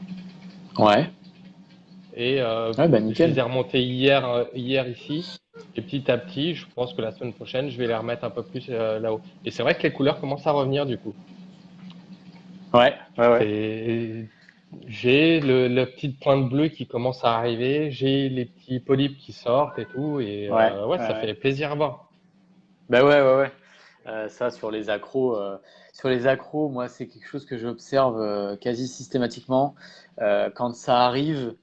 Ouais, Et ouais, bah je les ai nickel. remontés hier ici. Et petit à petit, je pense que la semaine prochaine, je vais les remettre un peu plus là-haut. Et c'est vrai que les couleurs commencent à revenir du coup. Ouais, ouais, ouais. C'est, j'ai le petit pointe bleue qui commence à arriver, j'ai les petits polypes qui sortent et tout, et Ouais, ouais, ouais, ça ouais. fait plaisir à voir. Bah ouais, ouais, ouais. Ça, sur les accros, moi, c'est quelque chose que j'observe quasi systématiquement. Quand ça arrive,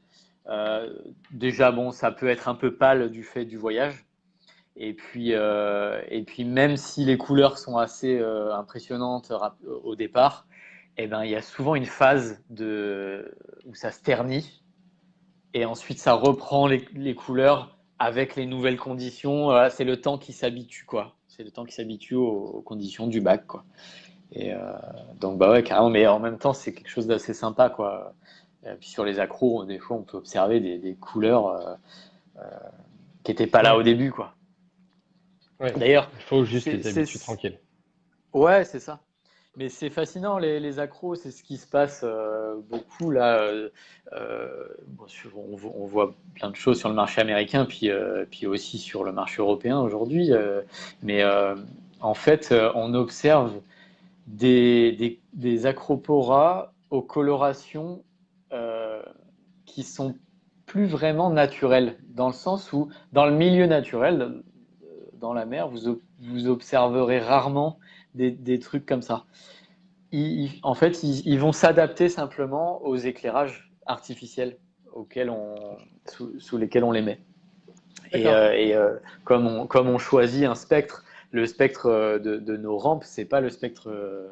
euh, déjà, bon, ça peut être un peu pâle du fait du voyage. Et puis même si les couleurs sont assez impressionnantes au départ, eh ben, il y a souvent une phase où ça se ternit et ensuite ça reprend les couleurs avec les nouvelles conditions. Voilà, c'est le temps qui s'habitue, quoi. C'est le temps qui s'habitue aux conditions du bac, quoi. Et donc, bah ouais, carrément, mais en même temps, c'est quelque chose d'assez sympa, quoi. Puis sur les accros, des fois, on peut observer des couleurs qui n'étaient pas là Ouais, au début, quoi. ouais. D'ailleurs, Il faut juste c'est, les c'est, habitudes tranquilles. ouais, c'est ça. Mais c'est fascinant, les accros, c'est ce qui se passe beaucoup là. Bon, on voit plein de choses sur le marché américain, puis aussi sur le marché européen aujourd'hui. Mais en fait, on observe des acroporas aux colorations euh, qui sont plus vraiment naturelles, dans le sens où, dans le milieu naturel, dans la mer, vous observerez rarement des trucs comme ça. En fait, ils vont s'adapter simplement aux éclairages artificiels sous lesquels on les met. D'accord. Comme on choisit un spectre, le spectre de nos rampes, c'est pas le spectre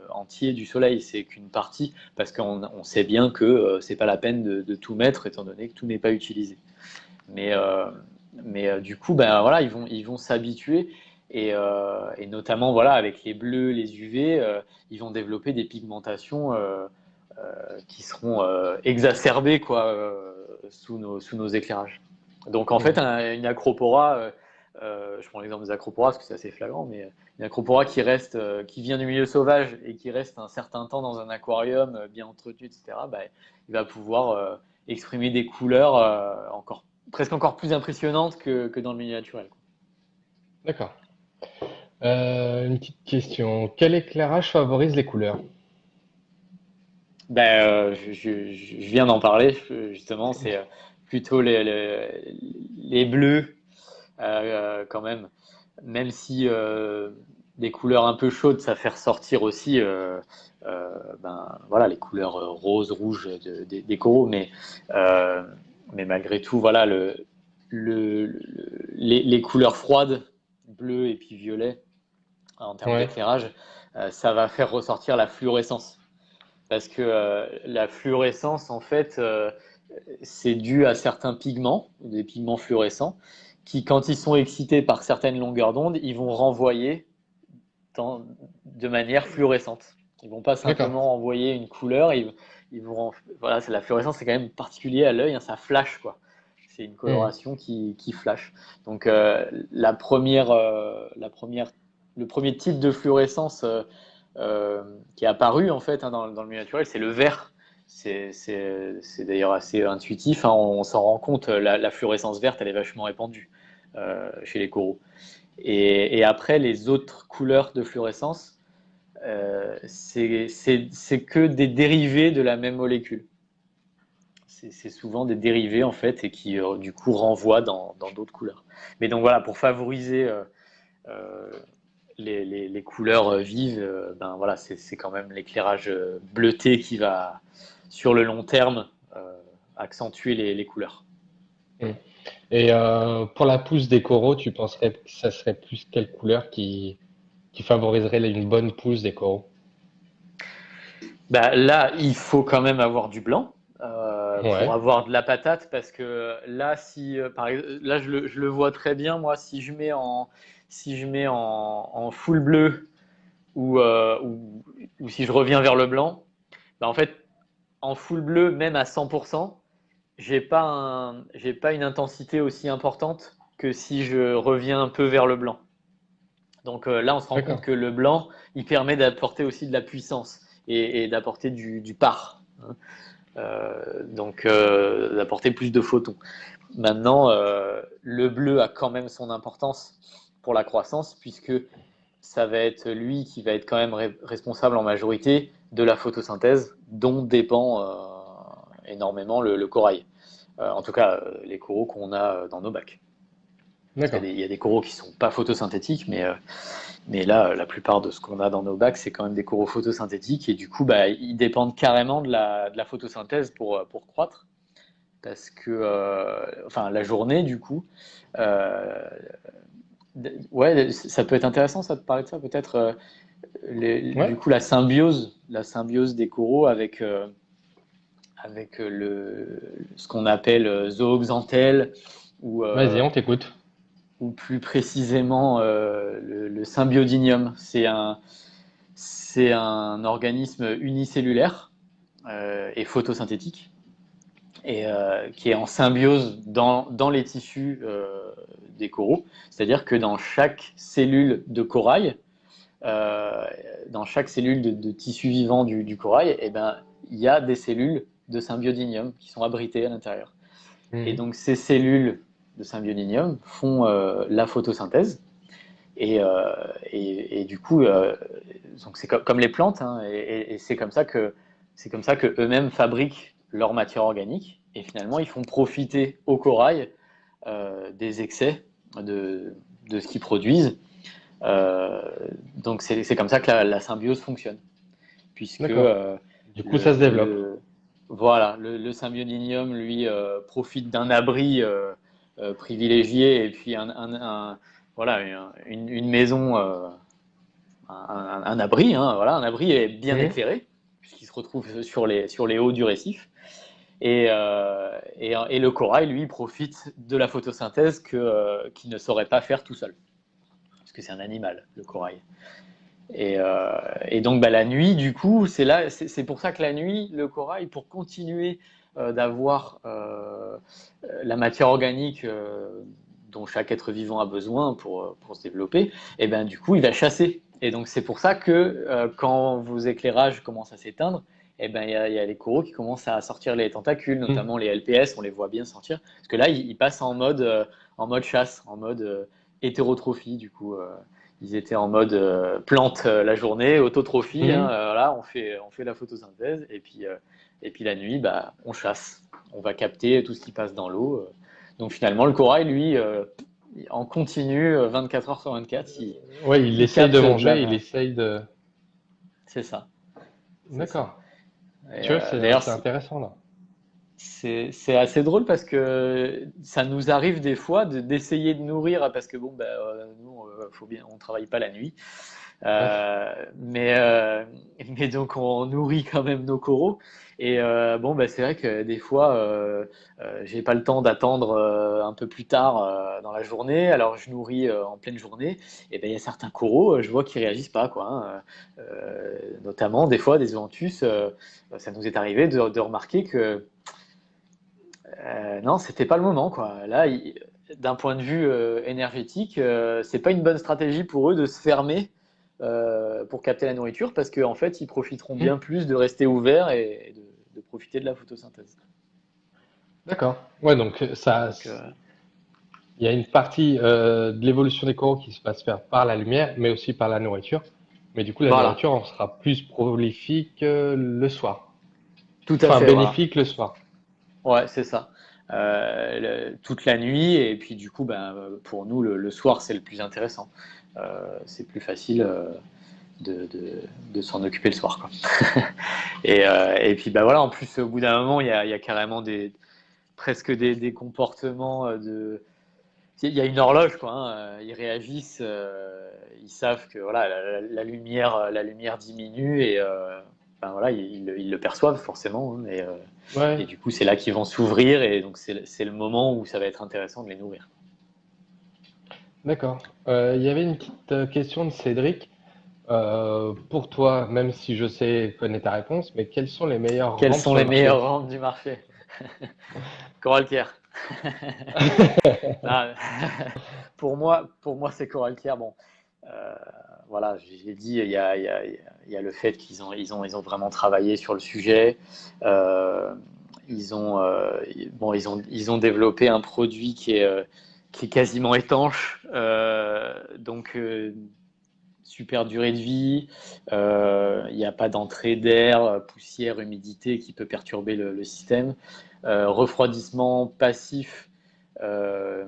entier du Soleil, c'est qu'une partie, parce qu'on sait bien que c'est pas la peine de tout mettre, étant donné que tout n'est pas utilisé. Mais, euh, mais du coup, ben voilà, ils vont s'habituer et notamment voilà avec les bleus, les UV, ils vont développer des pigmentations qui seront exacerbées quoi sous nos éclairages. Donc en fait, Mhm. une acropora, je prends l'exemple des acroporas parce que c'est assez flagrant, mais une acropora qui vient du milieu sauvage et qui reste un certain temps dans un aquarium bien entretenu, etc. Bah, il va pouvoir exprimer des couleurs presque encore plus impressionnantes que dans le milieu naturel. D'accord. Une petite question. Quel éclairage favorise les couleurs? Ben, je viens d'en parler justement, c'est plutôt les bleus quand même, même si des couleurs un peu chaudes, ça fait ressortir aussi ben, voilà, les couleurs roses, rouges des coraux, euh, mais malgré tout, voilà, les couleurs froides, bleu et puis violet, en termes Ouais, d'éclairage, ça va faire ressortir la fluorescence. Parce que la fluorescence, en fait, c'est dû à certains pigments, des pigments fluorescents, qui, quand ils sont excités par certaines longueurs d'onde, ils vont renvoyer de manière fluorescente. Ils vont pas d'accord. simplement envoyer une couleur, voilà, la fluorescence, c'est quand même particulier à l'œil, hein, ça flash, quoi. C'est une Mhm. coloration qui flash. Donc, le premier type de fluorescence qui est apparu en fait hein, dans le milieu naturel, c'est le vert. C'est d'ailleurs assez intuitif, hein, on s'en rend compte, la fluorescence verte, elle est vachement répandue chez les coraux. Et après, les autres couleurs de fluorescence, c'est que des dérivés de la même molécule. C'est souvent des dérivés en fait et qui du coup renvoient dans d'autres couleurs. Mais donc voilà, pour favoriser euh, les couleurs vives, ben voilà, c'est quand même l'éclairage bleuté qui va sur le long terme accentuer les couleurs. Mm. Et pour la pousse des coraux, tu penserais que ça serait plus quelle couleur qui favoriserait une bonne pousse des coraux? Bah, là, il faut quand même avoir du blanc pour Ouais, avoir de la patate parce que là, si là je le vois très bien moi, si je mets en full bleu ou si je reviens vers le blanc, bah, en fait en full bleu même à 100%, j'ai pas une intensité aussi importante que si je reviens un peu vers le blanc. Donc là, on se rend compte d'accord. que le blanc, il permet d'apporter aussi de la puissance et d'apporter du par. Hein. Donc d'apporter plus de photons. Maintenant, le bleu a quand même son importance pour la croissance puisque ça va être lui qui va être quand même responsable en majorité de la photosynthèse dont dépend énormément le corail. En tout cas, les coraux qu'on a dans nos bacs. Parce D'accord. il y a des coraux qui ne sont pas photosynthétiques, mais là, la plupart de ce qu'on a dans nos bacs, c'est quand même des coraux photosynthétiques et du coup, bah, ils dépendent carrément de la photosynthèse pour croître. Parce que, enfin, la journée, du coup, euh, ouais, ça peut être intéressant, ça, de parler de ça, peut-être. Ouais, Du coup, la symbiose des coraux avec ce qu'on appelle zooxanthelle ou, vas-y, on t'écoute. ou plus précisément le symbiodinium. C'est un organisme unicellulaire et photosynthétique et qui est en symbiose dans les tissus des coraux. C'est-à-dire que dans chaque cellule de corail, euh, dans chaque cellule de tissu vivant du corail, eh ben, il y a des cellules de symbiodinium qui sont abritées à l'intérieur. Et Mhm. donc ces cellules de symbiodinium font la photosynthèse. Et du coup, donc c'est comme les plantes, hein, et c'est comme ça que eux-mêmes fabriquent leur matière organique. Et finalement, ils font profiter au corail des excès de ce qu'ils produisent. Euh, donc c'est comme ça que la symbiose fonctionne, puisque D'accord. Du coup, ça se développe. voilà, le symbiodinium, lui, profite d'un abri privilégié et puis voilà, une maison, un abri, hein, voilà, un abri est bien Mhm. éclairé, puisqu'il se retrouve sur les hauts du récif. Et le corail, lui, profite de la photosynthèse qu'il ne saurait pas faire tout seul, parce que c'est un animal, le corail. Et donc bah, la nuit, du coup, c'est pour ça que la nuit, le corail, pour continuer d'avoir la matière organique dont chaque être vivant a besoin pour se développer, et ben du coup, il va chasser. Et donc c'est pour ça que quand vos éclairages commencent à s'éteindre, et ben il y a les coraux qui commencent à sortir les tentacules, Mhm. notamment les LPS, on les voit bien sortir, parce que là, ils passent en mode chasse, en mode hétérotrophie, du coup. Ils étaient en mode plante la journée, autotrophie, hein, Mhm. voilà, on fait la photosynthèse, et puis la nuit, bah, on chasse. On va capter tout ce qui passe dans l'eau. Donc finalement, le corail, lui, en continu, 24 heures sur 24, Ouais, il il essaye de capte de manger, il la... essaye de. C'est ça, c'est ça. D'accord. Et, Tu vois, c'est d'ailleurs, c'est intéressant là. c'est assez drôle parce que ça nous arrive des fois d'essayer de nourrir, parce que bon, bah, nous, faut bien, on travaille pas la nuit. Ouais. Euh, mais, euh, mais donc on nourrit quand même nos coraux. Et bon, bah, c'est vrai que des fois, j'ai pas le temps d'attendre un peu plus tard dans la journée. Alors je nourris en pleine journée. Et ben il y a certains coraux, je vois qu'ils réagissent pas, quoi. Hein. Notamment des fois des zoanthus. Ça nous est arrivé de remarquer que non, c'était pas le moment, quoi. Là, d'un point de vue énergétique, c'est pas une bonne stratégie pour eux de se fermer pour capter la nourriture parce qu'en fait, ils profiteront Mhm. bien plus de rester ouverts et de profiter de la photosynthèse. D'accord. Ouais, donc ça, Donc, il y a une partie de l'évolution des coraux qui se passe faire par la lumière, mais aussi par la nourriture. Mais du coup, la Voilà, nourriture, on sera plus prolifique le soir. tout à Enfin, fait, voilà. bénéfique le soir. Ouais, c'est ça. Toute la nuit, et puis du coup, ben, pour nous, le soir, c'est le plus intéressant. C'est plus facile de, de, de s'en occuper le soir, quoi. Et puis, ben voilà, en plus, au bout d'un moment, il y a carrément presque des comportements il y a une horloge, quoi, hein, ils réagissent, ils savent que voilà, la lumière diminue et ben voilà, ils le perçoivent forcément, hein, et Ouais, du coup, c'est là qu'ils vont s'ouvrir et donc c'est le moment où ça va être intéressant de les nourrir. d'accord. Il y avait une petite question de Cédric. Pour toi, même si je sais connaître ta réponse, mais quelles sont les meilleures Quelles rampes sont sur le les marché? meilleures rampes du marché? Coral Care. Non, pour moi, c'est Coral Care. Bon, euh, voilà, j'ai dit, il y a le fait ils ont vraiment travaillé sur le sujet. Euh, ils ont développé un produit qui est quasiment étanche, donc super durée de vie. Il n'y a pas d'entrée d'air, poussière, humidité qui peut perturber le système. Refroidissement passif. Euh,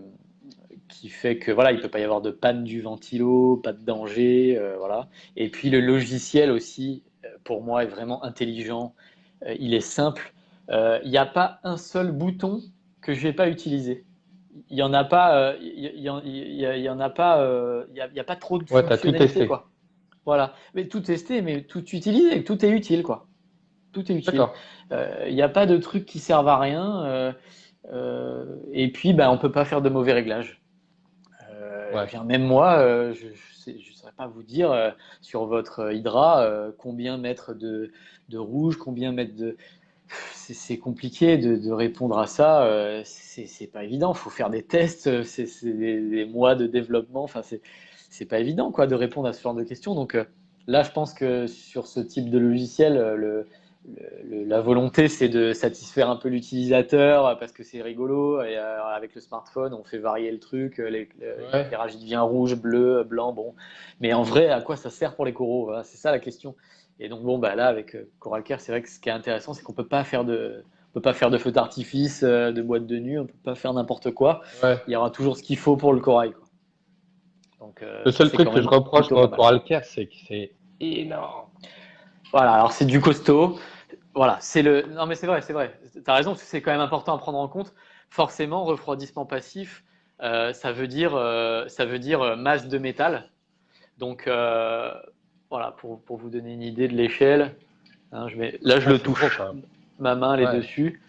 qui fait que voilà, il peut pas y avoir de panne du ventilo, pas de danger, voilà. Et puis le logiciel aussi, pour moi, est vraiment intelligent. Il est simple. Il n'y a pas un seul bouton que je vais pas utiliser. Il y en a pas, il y en a pas, il y a pas trop de Ouais, t'as tout fonctionnalités, testé. quoi. Voilà. Mais tout testé, mais tout utilisé, tout est utile, quoi. Tout est utile. D'accord. Il n'y a pas de trucs qui servent à rien. Et puis, bah, on peut pas faire de mauvais réglages. Ouais. Même moi, je ne saurais pas vous dire sur votre Hydra combien mettre de rouge, combien mettre de. C'est compliqué de répondre à ça. C'est pas évident. Il faut faire des tests. C'est des mois de développement. Enfin, c'est pas évident quoi de répondre à ce genre de questions. Donc là, je pense que sur ce type de logiciel, la volonté, c'est de satisfaire un peu l'utilisateur parce que c'est rigolo. Et avec le smartphone, on fait varier le truc. Ouais. L'éclairage il devient rouge, bleu, blanc. Bon, mais en vrai, à quoi ça sert pour les coraux? Voilà, c'est ça la question. Et donc bon, bah là, avec Coral Care, c'est vrai que ce qui est intéressant, c'est qu'on peut pas faire de feu d'artifice, de boîte de nuit. On peut pas faire n'importe quoi. Ouais. Il y aura toujours ce qu'il faut pour le corail, quoi. Donc Le ça, seul c'est truc quand que je même reproche plutôt dans pas le mal. Coral Care, c'est que c'est énorme. Voilà, alors c'est du costaud. Voilà, c'est le. Non, mais c'est vrai, c'est vrai. T'as raison, parce que c'est quand même important à prendre en compte. Forcément, refroidissement passif, ça veut dire masse de métal. Donc, voilà, pour vous donner une idée de l'échelle, hein, là, je Ah, le c'est gros touche. quand même. Ma main, elle est Ouais. dessus.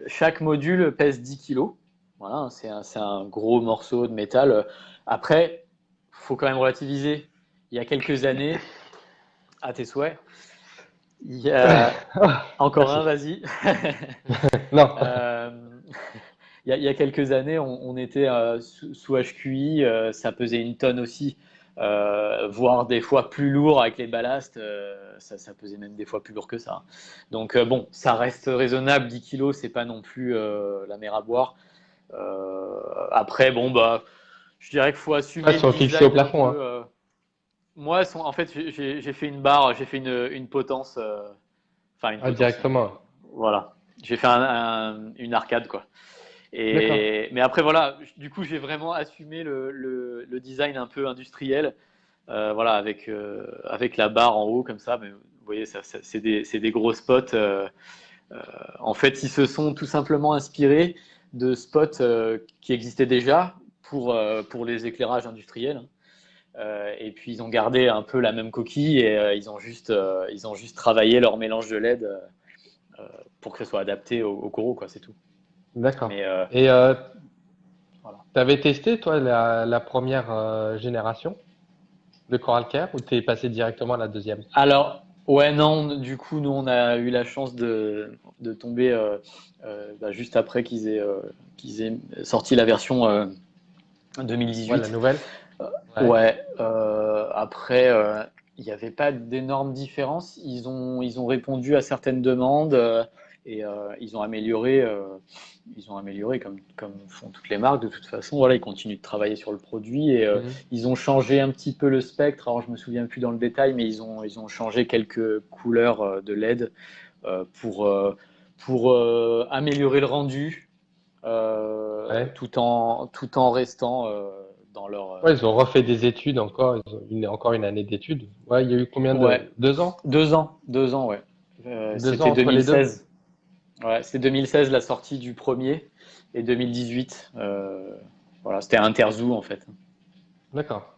Chaque module pèse 10 kilos. Voilà, c'est un gros morceau de métal. Après, faut quand même relativiser. Il y a quelques années, à tes souhaits, il y a Ah, encore un, merci. vas-y. Non. Euh, il y a quelques années, on était sous HQI, ça pesait une tonne aussi, voire des fois plus lourd avec les ballasts, ça pesait même des fois plus lourd que ça. Donc bon, ça reste raisonnable, 10 kilos, c'est pas non plus la mer à boire. Après, bon, bah, je dirais qu'il faut Ah, assumer ils le sont fixés au design un plafond, peu. hein. Moi, en fait, j'ai fait une barre, j'ai fait une potence, enfin une Ah, potence, directement. voilà. J'ai fait une arcade, quoi. D'accord. Mais après, voilà, du coup, j'ai vraiment assumé le design un peu industriel, voilà, avec la barre en haut, comme ça. Mais vous voyez, c'est des gros spots. En fait, ils se sont tout simplement inspirés de spots qui existaient déjà pour les éclairages industriels, hein. Et puis, ils ont gardé un peu la même coquille et ils ont juste travaillé leur mélange de LED pour que ça soit adapté au coraux, quoi, c'est tout. D'accord. Mais Et voilà. t'avais testé, toi, la première génération de Coral Care ou t'es passé directement à la deuxième? Alors, ouais, non, du coup, nous, on a eu la chance de tomber bah, juste après qu'ils aient sorti la version Ouais, la 2018. nouvelle? Ouais. Ouais, après, il n'y avait pas d'énormes différences. Ils ont répondu à certaines demandes. Et ils ont amélioré comme font toutes les marques de toute façon. Voilà, ils continuent de travailler sur le produit et Mhm. ils ont changé un petit peu le spectre. Alors je me souviens plus dans le détail, mais ils ont changé quelques couleurs de LED euh, pour, euh, pour améliorer le rendu Ouais. tout en restant dans leur. Ouais, ils ont refait des études encore, encore une année d'études. Ouais, il y a eu combien Ouais, de 2 ans? 2 ans, ouais. 2 ans C'était entre les deux? 2016. Ouais, c'était 2016 la sortie du premier et 2018. Voilà, c'était Interzoo en fait. D'accord.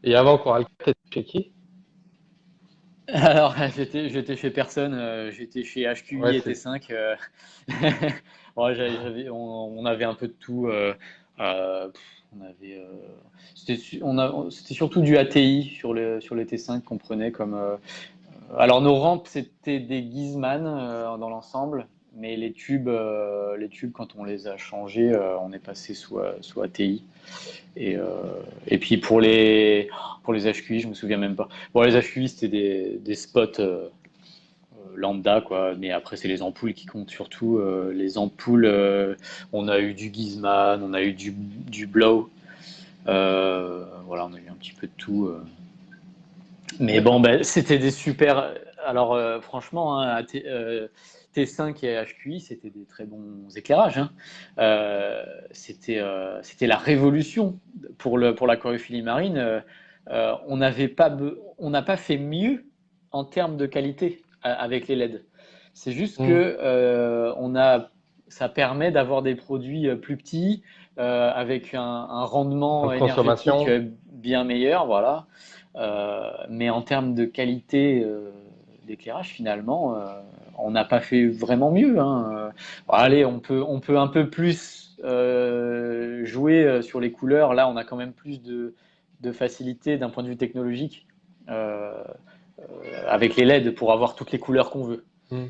Et avant Coral, t'étais chez qui? Alors, j'étais chez personne, j'étais chez Ouais, HQI et c'est. T5. Ouais, on avait un peu de tout. On avait, c'était surtout du ATI sur les T5 qu'on prenait comme. Alors, nos rampes, c'était des Gizman dans l'ensemble, mais les tubes, quand on les a changés, on est passé sous ATI. Et puis pour les HQI, je me souviens même pas. Bon, les HQI, c'était des spots lambda, quoi. Mais après, c'est les ampoules qui comptent surtout. Les ampoules, on a eu du Gizman, on a eu du Blow. Voilà, on a eu un petit peu de tout. Mais bon, D'accord. ben, c'était des super. Alors, franchement, hein, T5 et HQI, c'était des très bons éclairages, hein. C'était la révolution pour l'aquariophilie marine. On n'a pas fait mieux en termes de qualité avec les LED. C'est juste Hmm. que ça permet d'avoir des produits plus petits, avec un En rendement énergétique consommation. bien meilleur, voilà. Mais en termes de qualité d'éclairage, finalement, on n'a pas fait vraiment mieux, hein. Hmm. Allez, on peut un peu plus jouer sur les couleurs. Là, on a quand même plus de facilité d'un point de vue technologique euh, avec les LED pour avoir toutes les couleurs qu'on veut. Hmm.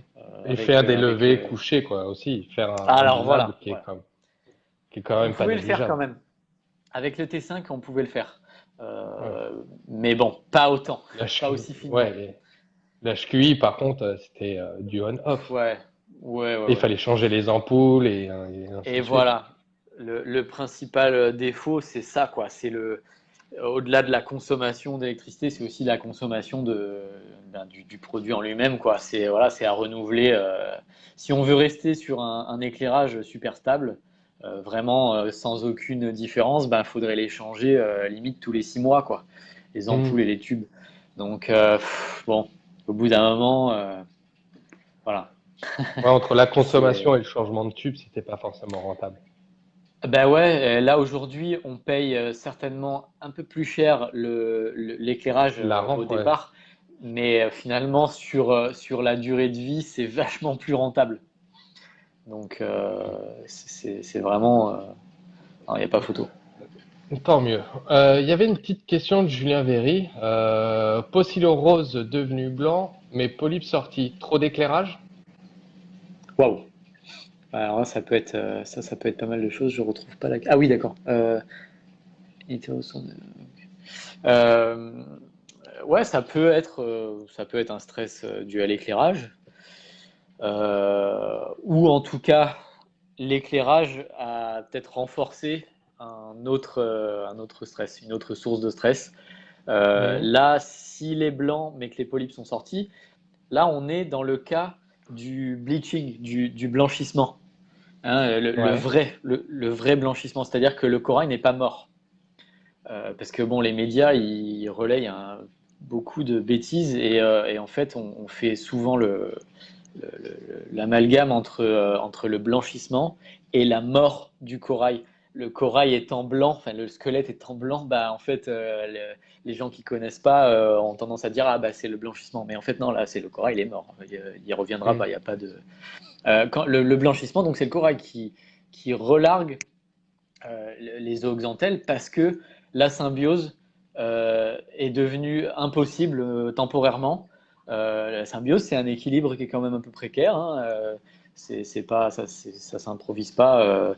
Et Avec, faire des avec, levées couchées, quoi, aussi. Faire un Alors biseable voilà, voilà. qui est quand On même pas pouvait le faire quand négligeable. même. Avec le T5, on pouvait le faire. Ouais. Mais bon, pas autant, pas L'HQ, aussi finement. ouais. L'HQI, par contre, c'était du on-off. Ouais, ouais, ouais, Et il ouais. fallait changer les ampoules et ainsi Et de suite. voilà, le principal défaut, c'est ça, quoi. Au-delà de la consommation d'électricité, c'est aussi la consommation du produit en lui-même, quoi. C'est à renouveler. Si on veut rester sur un éclairage super stable, vraiment sans aucune différence, ben, faudrait les changer limite tous les 6 mois, quoi. Les Hmm. ampoules et les tubes. Donc, bon, au bout d'un moment, voilà. Ouais, entre la C'est consommation et le changement de tube, c'était pas forcément rentable. Ben ouais, là aujourd'hui, on paye certainement un peu plus cher l'éclairage La au rampe, ouais. départ, mais finalement sur la durée de vie, c'est vachement plus rentable. Donc c'est vraiment, il n'y a pas photo. Tant mieux. Il y avait une petite question de Julien Véry. Pocilo rose devenu blanc, mais polype sorti. Trop d'éclairage? Waouh. Alors là, ça peut être pas mal de choses. Je retrouve pas la. Ah oui, d'accord. Euh, ouais, ça peut être un stress dû à l'éclairage. Ou en tout cas, l'éclairage a peut-être renforcé un autre stress, une autre source de stress. Mhm. Là, s'il est blanc, mais que les polypes sont sortis, là, on est dans le cas du bleaching, du blanchissement, hein, le Ouais. vrai, le vrai blanchissement, c'est-à-dire que le corail n'est pas mort. Parce que bon, les médias, ils relayent beaucoup de bêtises et en fait, on fait souvent l'amalgame entre le blanchissement et la mort du corail. Le corail étant blanc, enfin le squelette étant blanc, bah en fait les gens qui connaissent pas ont tendance à dire ah bah c'est le blanchissement, mais en fait non, là c'est le corail, il est mort, il reviendra pas, Mhm. il y a pas de quand le blanchissement, donc c'est le corail qui relargue les zooxanthelles parce que la symbiose est devenue impossible temporairement. La symbiose, c'est un équilibre qui est quand même un peu précaire, hein. C'est pas, ça s'improvise pas.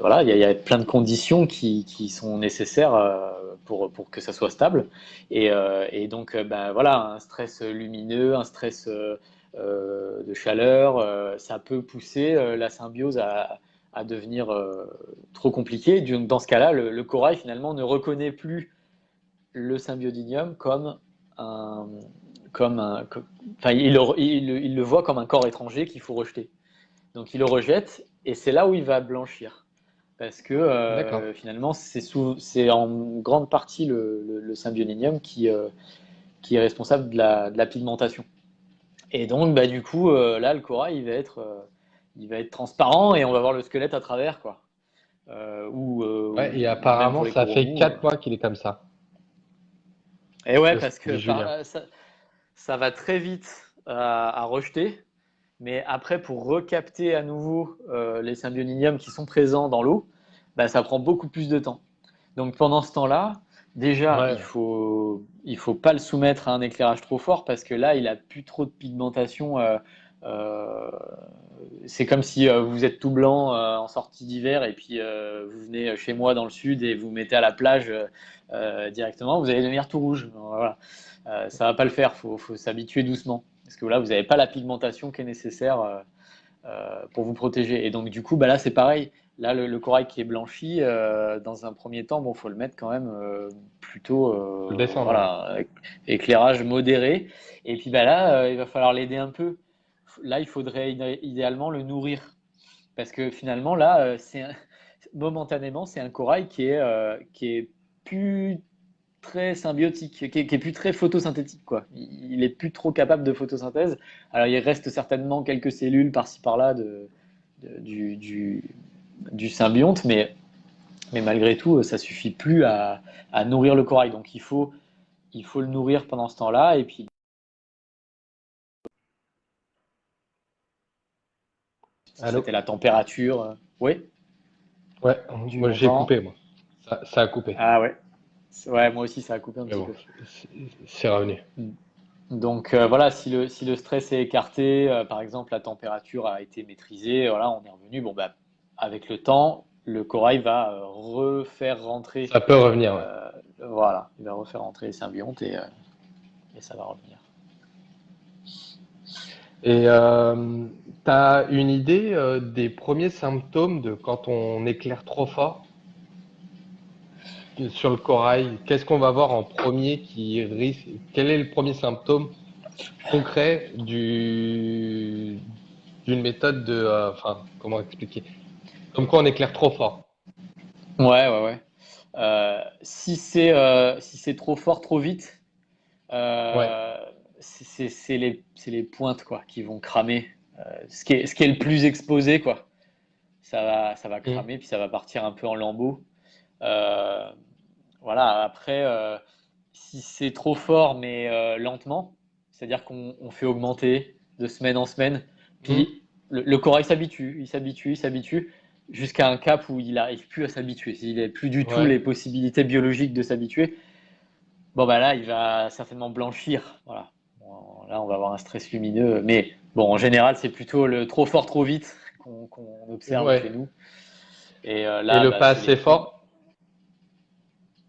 Voilà, il y a plein de conditions qui sont nécessaires pour que ça soit stable. Et donc, ben, voilà, un stress lumineux, un stress de chaleur, ça peut pousser la symbiose à devenir trop compliquée. Dans ce cas-là, le corail finalement ne reconnaît plus le symbiodinium un, enfin, il le voit comme un corps étranger qu'il faut rejeter. Donc il le rejette et c'est là où il va blanchir. Parce que D'accord. finalement, c'est en grande partie le symbiodinium qui est responsable de la pigmentation. Et donc, bah, du coup, là, le corail, il va être transparent et on va voir le squelette à travers, quoi. Ouais, et Ou même apparemment, pour les ça coraux fait mous. 4 mois qu'il est comme ça, Et ouais, ce ce parce que dit Julien. ça va très vite à rejeter, mais après, pour recapter à nouveau les symbiodiniums qui sont présents dans l'eau, bah, ça prend beaucoup plus de temps. Donc pendant ce temps-là, déjà, il Ouais, faut, il faut pas le soumettre à un éclairage trop fort parce que là, il a plus trop de pigmentation. Euh, c'est comme si vous êtes tout blanc en sortie d'hiver et puis vous venez chez moi dans le sud et vous mettez à la plage directement, vous allez devenir tout rouge. Voilà. Ça va pas le faire, faut s'habituer doucement parce que là, vous n'avez pas la pigmentation qui est nécessaire pour vous protéger. Et donc du coup, bah là, c'est pareil. Là, le corail qui est blanchi, dans un premier temps, bon, faut le mettre quand même plutôt, faut le descendre, ouais. voilà, éclairage modéré. Et puis bah là, il va falloir l'aider un peu. Là, il faudrait idéalement le nourrir, parce que finalement, là, momentanément, c'est un corail qui est plus très symbiotique, qui est plus très photosynthétique, quoi. Il est plus trop capable de photosynthèse. Alors, il reste certainement quelques cellules par-ci par-là du symbionte, mais malgré tout, ça suffit plus à nourrir le corail. Donc, il faut le nourrir pendant ce temps-là. Et puis, Allô? c'était la température. Oui, Ouais, tu moi j'ai m'entends? coupé, moi. Ça a coupé. Ah ouais. Ouais, moi aussi, ça a coupé un Mais petit bon, peu. c'est c'est revenu. Donc voilà, si le stress est écarté, par exemple la température a été maîtrisée, voilà, on est revenu. Bon bah avec le temps, le corail va refaire rentrer, Ça peut revenir, ouais. euh, voilà, il va refaire rentrer les symbiontes et ça va revenir. Et t'as une idée des premiers symptômes de quand on éclaire trop fort sur le corail? Qu'est-ce qu'on va voir en premier qui risque? Quel est le premier symptôme concret d'une méthode de, enfin, comment expliquer? Comme quoi on éclaire trop fort. Ouais, ouais, ouais. Si c'est trop fort, trop vite, Ouais. euh, c'est les pointes quoi qui vont cramer. Ce qui est le plus exposé quoi. Ça va Mm. cramer puis ça va partir un peu en lambeaux. Euh, Voilà, après, si c'est trop fort, mais lentement, c'est-à-dire qu'on fait augmenter de semaine en semaine, Mm. puis le corail s'habitue, il s'habitue, jusqu'à un cap où il n'arrive plus à s'habituer. S'il n'a plus du tout Ouais. les possibilités biologiques de s'habituer, bon, bah là, il va certainement blanchir. Voilà. Bon, là, on va avoir un stress lumineux. Mais bon, en général, c'est plutôt le trop fort, trop vite qu'on observe chez Ouais. nous. Et Et là, le bah, pas c'est les assez plus. fort?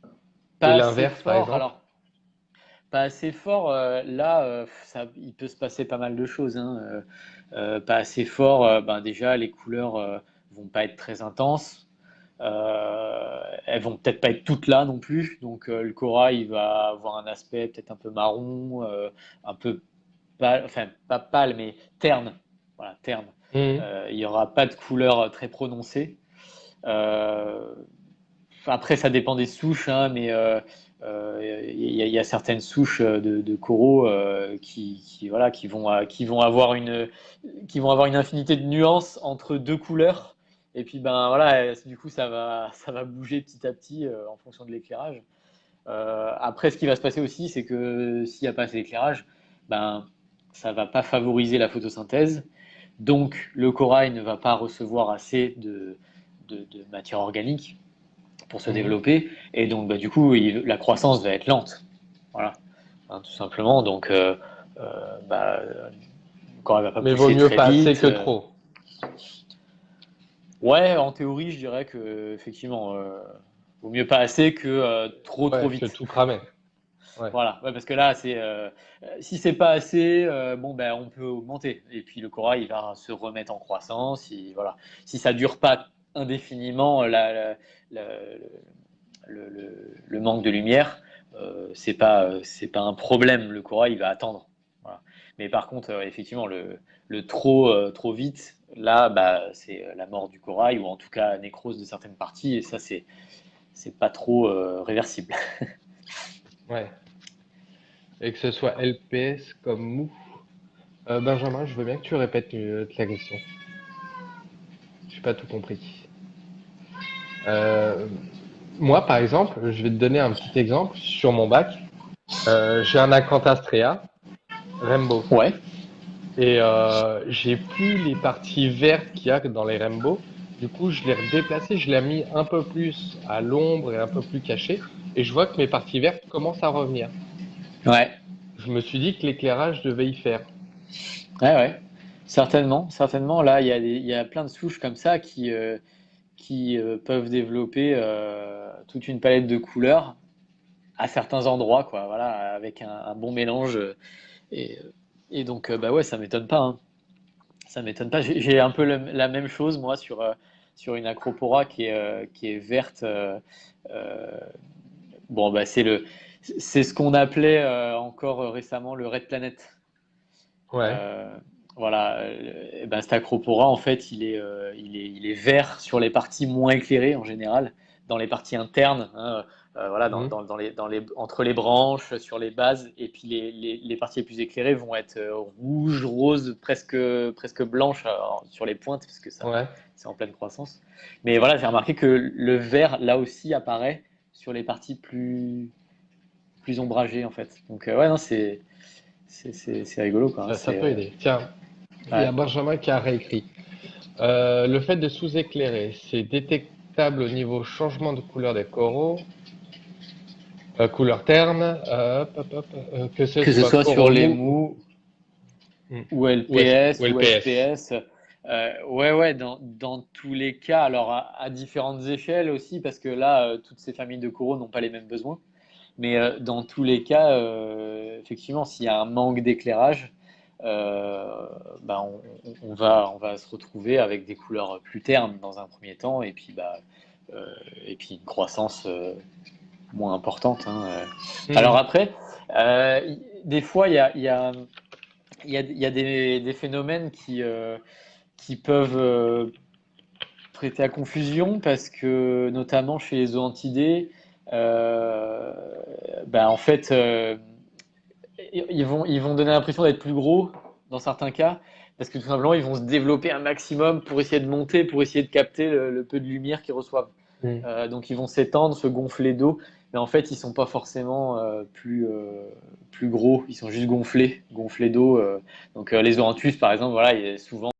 Et Pas assez l'inverse, par fort. exemple? Alors, pas assez fort, là, il peut se passer pas mal de choses, hein. Pas assez fort, ben déjà, les couleurs vont pas être très intenses. Elles vont peut-être pas être toutes là non plus. Donc, le corail il va avoir un aspect peut-être un peu marron, un peu pâle, enfin, pas pâle, mais terne. Voilà, terne. Mm. Il n'y aura pas de couleur très prononcée. Euh, Après, ça dépend des souches, hein, mais il y a certaines souches de coraux voilà, qui vont avoir une infinité de nuances entre deux couleurs. Et puis, ben voilà, du coup, ça va bouger petit à petit en fonction de l'éclairage. Après, ce qui va se passer aussi, c'est que s'il n'y a pas assez d'éclairage, ben, ça va pas favoriser la photosynthèse. Donc, le corail ne va pas recevoir assez de matière organique pour se Mhm. développer. Et donc, bah, du coup, la croissance va être lente. Voilà. Hein, tout simplement. Donc, bah, quand elle va pas Mais vaut pousser mieux très pas assez vite. que trop. Ouais, en théorie, je dirais que effectivement, vaut mieux pas assez que trop trop Ouais, que vite. tout cramer. Ouais. Voilà, ouais, parce que là, si c'est pas assez, bon ben on peut augmenter. Et puis le corail il va se remettre en croissance. Voilà. Si ça dure pas indéfiniment, le manque de lumière, c'est pas un problème. Le corail il va attendre. Voilà. Mais par contre, effectivement, le trop vite, là, bah, c'est la mort du corail ou en tout cas nécrose de certaines parties. Et ça, c'est pas trop réversible. Ouais. Et que ce soit LPS comme mou. Benjamin, je veux bien que tu répètes la question. J'ai pas tout compris. Euh, Moi, par exemple, je vais te donner un petit exemple. Sur mon bac, j'ai un Acanthastraea Rainbow. Ouais. Et j'ai plus les parties vertes qu'il y a dans les Rainbow. Du coup, je l'ai redéplacé, je l'ai mis un peu plus à l'ombre et un peu plus caché. Et je vois que mes parties vertes commencent à revenir. Ouais. Je me suis dit que l'éclairage devait y faire. Ouais, ouais. Certainement, certainement. Là, il y a plein de souches comme ça qui peuvent développer toute une palette de couleurs à certains endroits, quoi. Voilà, avec un bon mélange. Et, et donc, bah ouais, ça m'étonne pas, hein. Ça m'étonne pas. J'ai un peu la même chose, moi, sur une acropora qui est verte. Euh, bon, bah, c'est ce qu'on appelait encore récemment le Red Planet. Ouais. Euh, voilà, et ben, cet acropora, en fait, il est vert sur les parties moins éclairées en général, dans les parties internes, hein, voilà, Mhm. entre les branches, sur les bases, et puis les parties les plus éclairées vont être rouges, roses, presque blanches sur les pointes, parce que Ouais. c'est en pleine croissance. Mais voilà, j'ai remarqué que le vert, là aussi, apparaît sur les parties plus ombragées, en fait. Donc, ouais, non, c'est rigolo, quoi, hein, Ça peut aider. Tiens, il y a ouais. Benjamin qui a réécrit. Le fait de sous-éclairer, c'est détectable au niveau changement de couleur des coraux, couleur terne, que ce Que ce soit soit sur coraux les mou mous hmm, ou ou LPS ou LPS. SPS. Ouais, ouais, dans tous les cas, alors à différentes échelles aussi, parce que là, toutes ces familles de coraux n'ont pas les mêmes besoins. Mais dans tous les cas, effectivement, s'il y a un manque d'éclairage, bah, on va se retrouver avec des couleurs plus ternes dans un premier temps, euh, et puis une croissance moins importante, hein. Alors Hmm. après, des fois, il y a des phénomènes qui peuvent prêter à confusion parce que, notamment chez les zoantidés, euh, ben, en fait, ils vont donner l'impression d'être plus gros dans certains cas parce que tout simplement, ils vont se développer un maximum pour essayer de monter, pour essayer de capter le peu de lumière qu'ils reçoivent. Hmm. Donc ils vont s'étendre, se gonfler d'eau, mais en fait ils sont pas forcément plus gros, ils sont juste gonflés d'eau. Donc les zoanthus par exemple, voilà, souvent